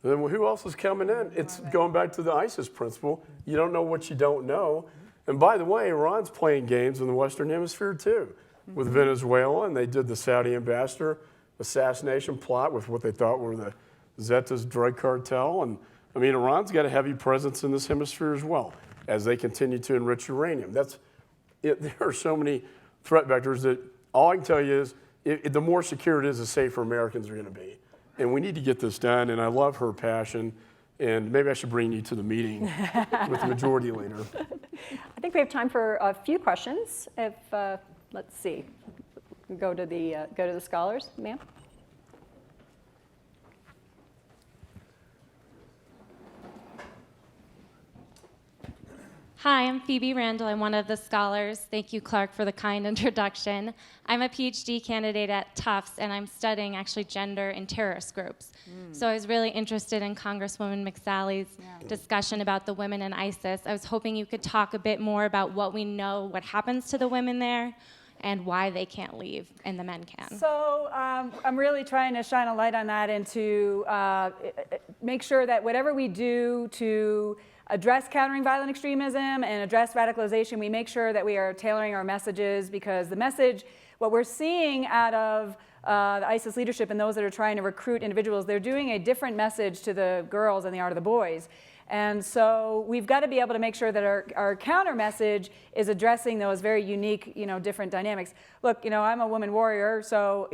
then who else is coming in? It's going back to the ISIS principle. You don't know what you don't know. And by the way, Iran's playing games in the Western Hemisphere too, with Venezuela, and they did the Saudi ambassador assassination plot with what they thought were the Zetas drug cartel. And I mean, Iran's got a heavy presence in this hemisphere as well, as they continue to enrich uranium. There are so many threat vectors that all I can tell you is the more secure it is, the safer Americans are going to be. And we need to get this done, and I love her passion. And maybe I should bring you to the meeting with the majority leader. I think we have time for a few questions. If let's see, go to the scholars, ma'am. Hi, I'm Phoebe Randall. I'm one of the scholars. Thank you, Clark, for the kind introduction. I'm a PhD candidate at Tufts, and I'm studying actually gender in terrorist groups. So I was really interested in Congresswoman McSally's discussion about the women in ISIS. I was hoping you could talk a bit more about what we know, what happens to the women there, and why they can't leave, and the men can. So I'm really trying to shine a light on that and to make sure that whatever we do to address countering violent extremism and address radicalization, we make sure that we are tailoring our messages, because the message, what we're seeing out of the ISIS leadership and those that are trying to recruit individuals, they're doing a different message to the girls than they are to the boys. And so we've got to be able to make sure that our counter message is addressing those very unique, different dynamics. Look, I'm a woman warrior, so,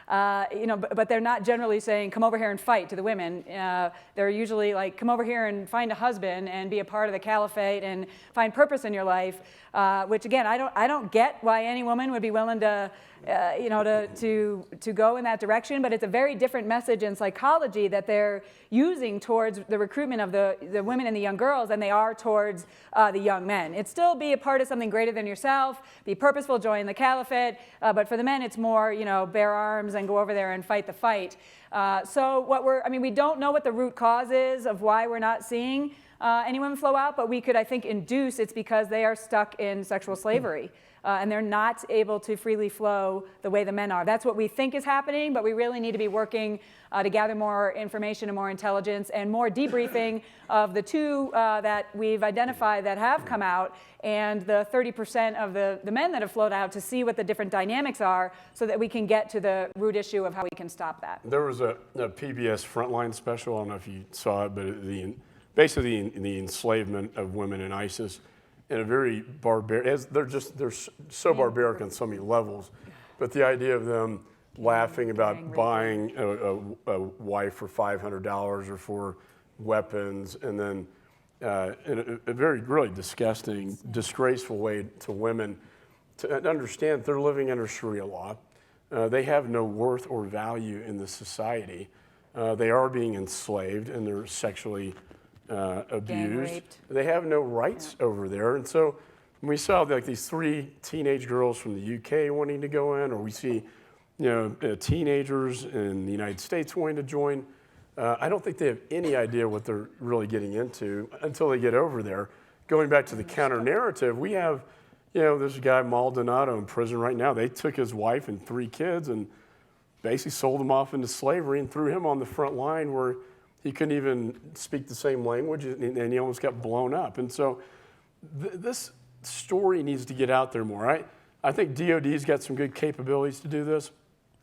but they're not generally saying, come over here and fight to the women. They're usually like, come over here and find a husband and be a part of the caliphate and find purpose in your life, which again, I don't get why any woman would be willing to, to go in that direction, but it's a very different message in psychology that they're using towards the recruitment of the women and the young girls than they are towards the young men. It's still be a part of something greater than yourself, be purposeful, join the caliphate, but for the men it's more, bear arms and go over there and fight the fight. So we don't know what the root cause is of why we're not seeing any women flow out, but we could, I think, induce it's because they are stuck in sexual slavery. And they're not able to freely flow the way the men are. That's what we think is happening, but we really need to be working to gather more information and more intelligence and more debriefing of the two that we've identified that have come out and the 30% of the men that have flowed out, to see what the different dynamics are so that we can get to the root issue of how we can stop that. There was a PBS Frontline special, I don't know if you saw it, but basically the enslavement of women in ISIS. In a very barbaric, they're so barbaric on so many levels, but the idea of them laughing about buying a wife for $500 or for weapons, and then in a very really disgusting, disgraceful way to women, to understand they're living under Sharia law. They have no worth or value in the society. They are being enslaved and they're sexually abused. They have no rights over there. And so we saw like these 3 teenage girls from the UK wanting to go in, or we see teenagers in the United States wanting to join. I don't think they have any idea what they're really getting into until they get over there. Going back to the counter narrative, we have, there's a guy, Maldonado, in prison right now. They took his wife and 3 kids and basically sold him off into slavery and threw him on the front line where he couldn't even speak the same language, and he almost got blown up. And so this story needs to get out there more. I think DOD's got some good capabilities to do this,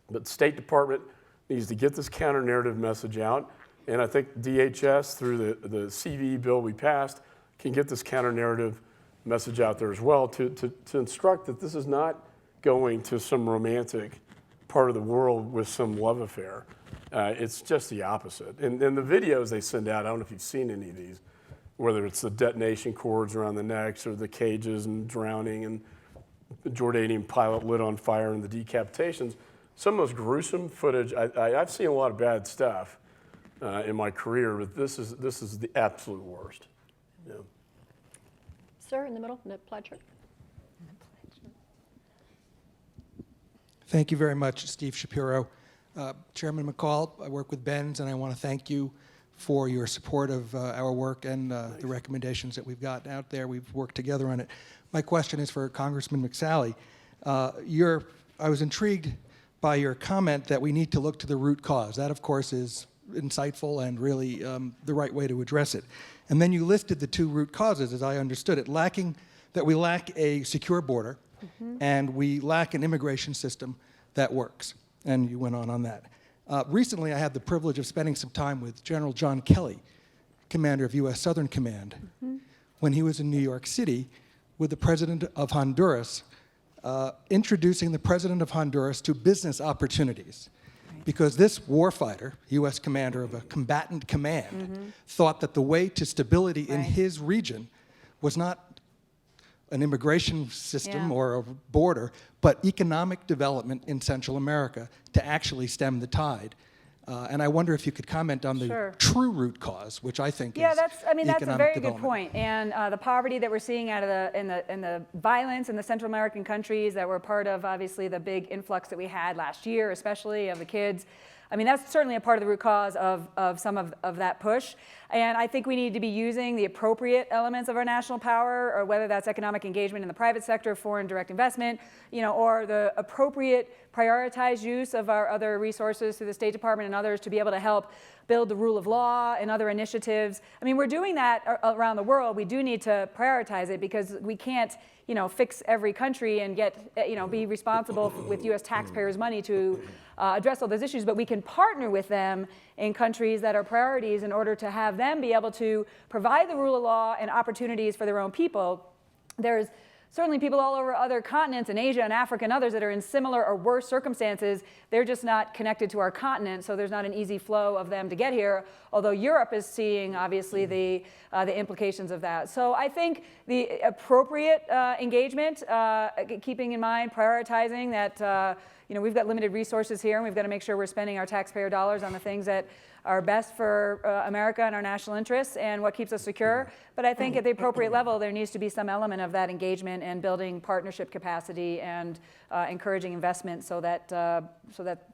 but the State Department needs to get this counter-narrative message out. And I think DHS, through the CVE bill we passed, can get this counter-narrative message out there as well to instruct that this is not going to some romantic part of the world with some love affair. It's just the opposite. And the videos they send out, I don't know if you've seen any of these, whether it's the detonation cords around the necks or the cages and drowning and the Jordanian pilot lit on fire and the decapitations. Some of those gruesome footage, I've seen a lot of bad stuff in my career, but this is the absolute worst. Yeah. Sir, in the middle, in the plaid shirt. Thank you very much, Steve Shapiro. Chairman McCaul, I work with Ben's, and I want to thank you for your support of our work and the recommendations that we've gotten out there. We've worked together on it. My question is for Congressman McSally. I was intrigued by your comment that we need to look to the root cause. That, of course, is insightful and really the right way to address it. And then you listed the 2 root causes, as I understood it, that we lack a secure border, and we lack an immigration system that works. And you went on that. Recently, I had the privilege of spending some time with General John Kelly, commander of U.S. Southern Command, when he was in New York City with the president of Honduras, introducing the president of Honduras to business opportunities. Because this warfighter, U.S. commander of a combatant command, thought that the way to stability in his region was not an immigration system or a border, but economic development in Central America to actually stem the tide. And I wonder if you could comment on the true root cause, which I think is that's a very good development. point. And the poverty that we're seeing out of in the violence in the Central American countries that were part of, obviously, the big influx that we had last year, especially of the kids. I mean, that's certainly a part of the root cause of some of that push. And I think we need to be using the appropriate elements of our national power, or whether that's economic engagement in the private sector, foreign direct investment, or the appropriate prioritize use of our other resources through the State Department and others to be able to help build the rule of law and other initiatives. I mean, we're doing that around the world. We do need to prioritize it because we can't, fix every country and be responsible with U.S. taxpayers' money to address all those issues. But we can partner with them in countries that are priorities in order to have them be able to provide the rule of law and opportunities for their own people. There's certainly people all over other continents in Asia and Africa and others that are in similar or worse circumstances. They're just not connected to our continent, so there's not an easy flow of them to get here, although Europe is seeing, obviously, the implications of that. So I think the appropriate engagement, keeping in mind, prioritizing that we've got limited resources here, and we've got to make sure we're spending our taxpayer dollars on the things that are best for America and our national interests and what keeps us secure. But I think at the appropriate level, there needs to be some element of that engagement and building partnership capacity and encouraging investment so that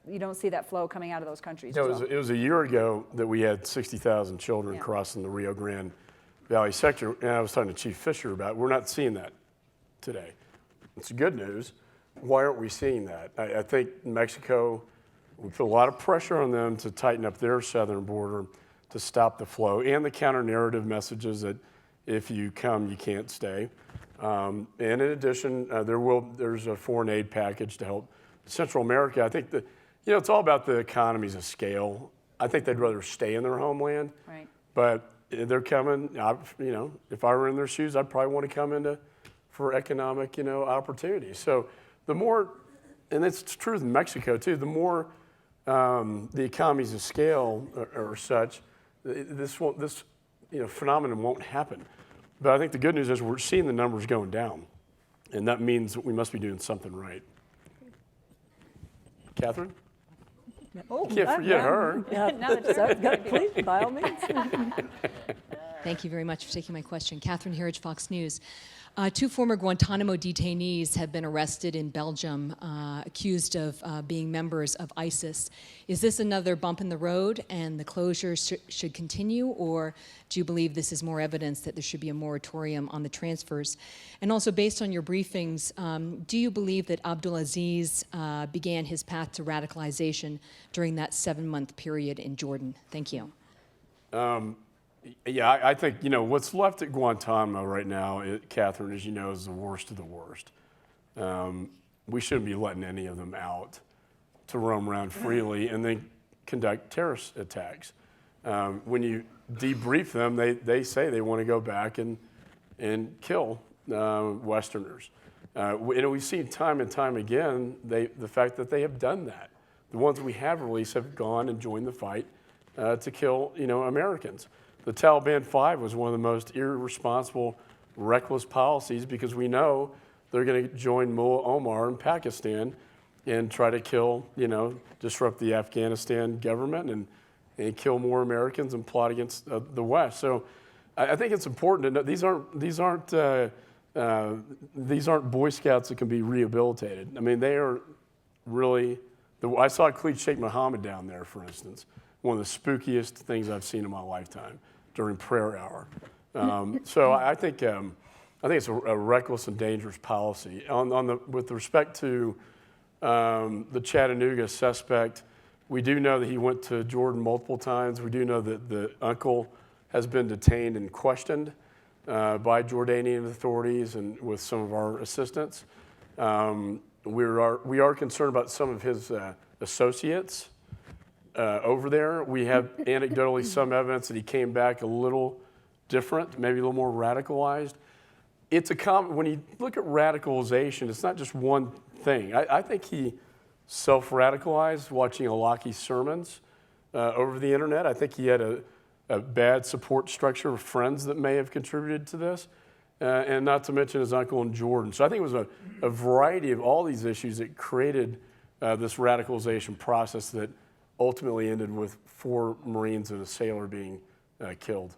you don't see that flow coming out of those countries. It was a year ago that we had 60,000 children crossing the Rio Grande Valley sector, and I was talking to Chief Fisher about it. We're not seeing that today. It's good news. Why aren't we seeing that? I think Mexico, we put a lot of pressure on them to tighten up their southern border to stop the flow and the counter-narrative messages that if you come, you can't stay. And in addition, there's a foreign aid package to help Central America. I think that, it's all about the economies of scale. I think they'd rather stay in their homeland. Right. But they're coming, if I were in their shoes, I'd probably want to come for economic, opportunities. So the more, and it's true in Mexico too, the more the economies of scale are such, this phenomenon won't happen. But I think the good news is we're seeing the numbers going down, and that means that we must be doing something right. Catherine? Can't forget her. Please, by all means. Thank you very much for taking my question. Catherine Herridge, Fox News. 2 former Guantanamo detainees have been arrested in Belgium, accused of being members of ISIS. Is this another bump in the road and the closure should continue, or do you believe this is more evidence that there should be a moratorium on the transfers? And also, based on your briefings, do you believe that Abdulaziz began his path to radicalization during that 7-month period in Jordan? Thank you. Yeah, I think, what's left at Guantanamo right now, Catherine, as you know, is the worst of the worst. We shouldn't be letting any of them out to roam around freely and then conduct terrorist attacks. When you debrief them, they say they want to go back and kill Westerners. And we've seen time and time again the fact that they have done that. The ones we have released have gone and joined the fight to kill, Americans. The Taliban 5 was one of the most irresponsible, reckless policies because we know they're going to join Mullah Omar in Pakistan and try to kill, disrupt the Afghanistan government and kill more Americans and plot against the West. So I think it's important to know these aren't Boy Scouts that can be rehabilitated. I mean, they are really. I saw Khalid Sheikh Mohammed down there, for instance. One of the spookiest things I've seen in my lifetime during prayer hour. So I think it's a reckless and dangerous policy. With respect to the Chattanooga suspect, we do know that he went to Jordan multiple times. We do know that the uncle has been detained and questioned by Jordanian authorities and with some of our assistants. We are concerned about some of his associates over there. We have anecdotally some evidence that he came back a little different, maybe a little more radicalized. When you look at radicalization, it's not just one thing. I think he self-radicalized watching Alaki's sermons over the internet. I think he had a bad support structure of friends that may have contributed to this, and not to mention his uncle in Jordan. So I think it was a variety of all these issues that created this radicalization process that ultimately ended with 4 Marines and a sailor being killed.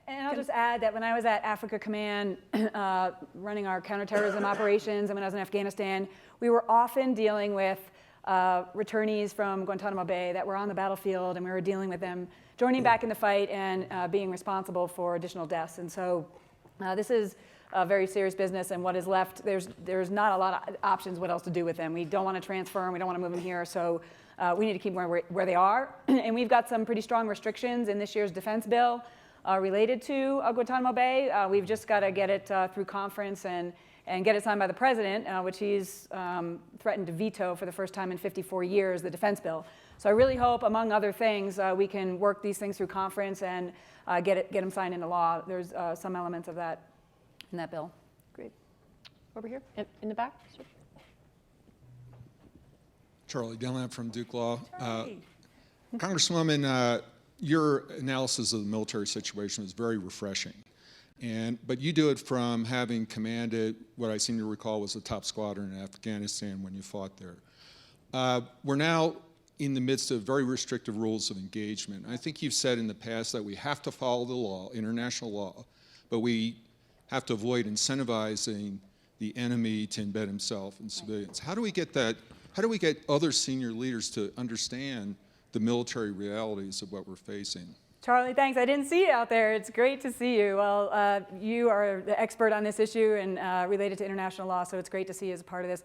And I'll just add that when I was at Africa Command running our counterterrorism operations and when I was in Afghanistan, we were often dealing with returnees from Guantanamo Bay that were on the battlefield, and we were dealing with them joining back in the fight and being responsible for additional deaths. And so this is very serious business, and what is left, there's not a lot of options what else to do with them. We don't want to transfer them, we don't want to move them here, so we need to keep them where they are. And we've got some pretty strong restrictions in this year's defense bill related to Guantanamo Bay. We've just got to get it through conference and get it signed by the president, which he's threatened to veto for the first time in 54 years, the defense bill. So I really hope, among other things, we can work these things through conference and get them signed into law. There's some elements of that in that bill. Great. Over here, in the back. Sure. Charlie Dunlap from Duke Law. Congresswoman, your analysis of the military situation is very refreshing. But you do it from having commanded what I seem to recall was the top squadron in Afghanistan when you fought there. We're now in the midst of very restrictive rules of engagement. I think you've said in the past that we have to follow the law, international law, but we have to avoid incentivizing the enemy to embed himself in civilians. How do we get that? How do we get other senior leaders to understand the military realities of what we're facing? Charlie, thanks. I didn't see you out there. It's great to see you. Well, you are the expert on this issue and related to international law, so it's great to see you as a part of this.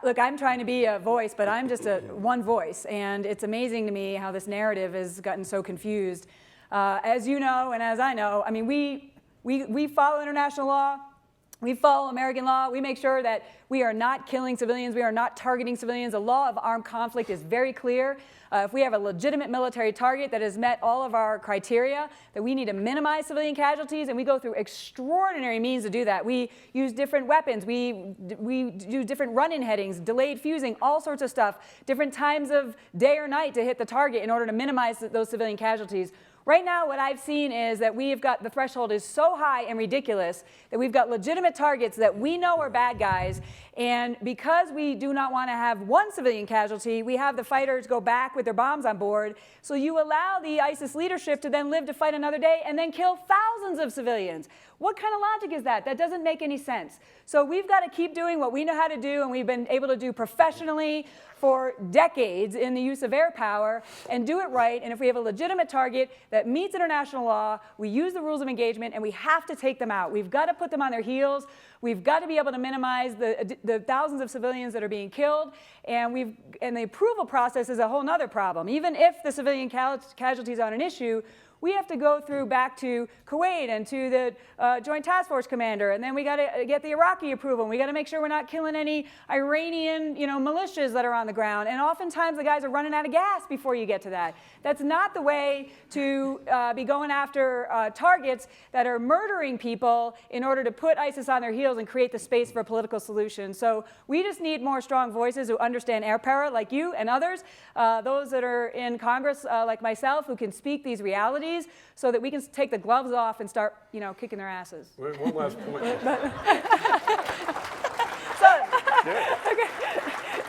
Look, I'm trying to be a voice, but I'm just one voice, and it's amazing to me how this narrative has gotten so confused. As you know, and as I know, I mean, we follow international law. We follow American law. We make sure that we are not killing civilians. We are not targeting civilians. The law of armed conflict is very clear. If we have a legitimate military target that has met all of our criteria, that we need to minimize civilian casualties, and we go through extraordinary means to do that. We use different weapons. We do different run-in headings, delayed fusing, all sorts of stuff, different times of day or night to hit the target in order to minimize those civilian casualties. Right now, what I've seen is that we've got, the threshold is so high and ridiculous that we've got legitimate targets that we know are bad guys, and because we do not want to have one civilian casualty, we have the fighters go back with their bombs on board, so you allow the ISIS leadership to then live to fight another day and then kill thousands of civilians. What kind of logic is that? That doesn't make any sense. So we've got to keep doing what we know how to do and we've been able to do professionally for decades in the use of air power and do it right. And if we have a legitimate target that meets international law, we use the rules of engagement and we have to take them out. We've got to put them on their heels. We've got to be able to minimize the thousands of civilians that are being killed. And the approval process is a whole other problem. Even if the civilian casualties aren't an issue, we have to go through back to Kuwait and to the Joint Task Force Commander, and then we got to get the Iraqi approval. And we got to make sure we're not killing any Iranian, militias that are on the ground. And oftentimes the guys are running out of gas before you get to that. That's not the way to be going after targets that are murdering people in order to put ISIS on their heels and create the space for a political solution. So we just need more strong voices who understand air power, like you and others, those that are in Congress, like myself, who can speak these realities, so that we can take the gloves off and start, kicking their asses. Wait, one last point. If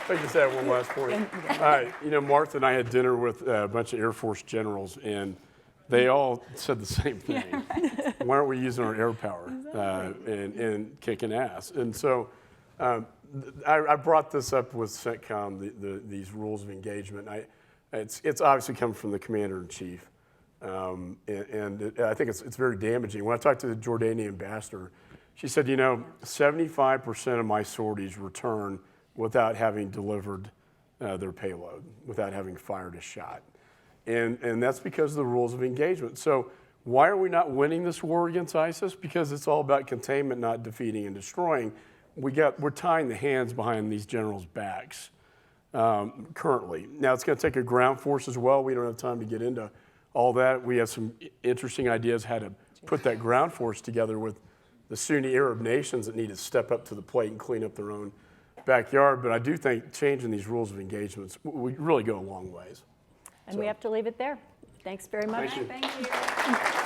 I just add one last point. Martha and I had dinner with a bunch of Air Force generals, and they all said the same thing. Why aren't we using our air power and kicking ass? And so I brought this up with CENTCOM, these rules of engagement. It's obviously come from the commander-in-chief. I think it's very damaging. When I talked to the Jordanian ambassador, she said, 75% of my sorties return without having delivered their payload, without having fired a shot. And that's because of the rules of engagement. So why are we not winning this war against ISIS? Because it's all about containment, not defeating and destroying. We're tying the hands behind these generals' backs currently. Now, it's going to take a ground force as well. We don't have time to get into all that. We have some interesting ideas how to put that ground force together with the Sunni Arab nations that need to step up to the plate and clean up their own backyard. But I do think changing these rules of engagements would really go a long ways. And we have to leave it there. Thanks very much. Thank you. Thank you.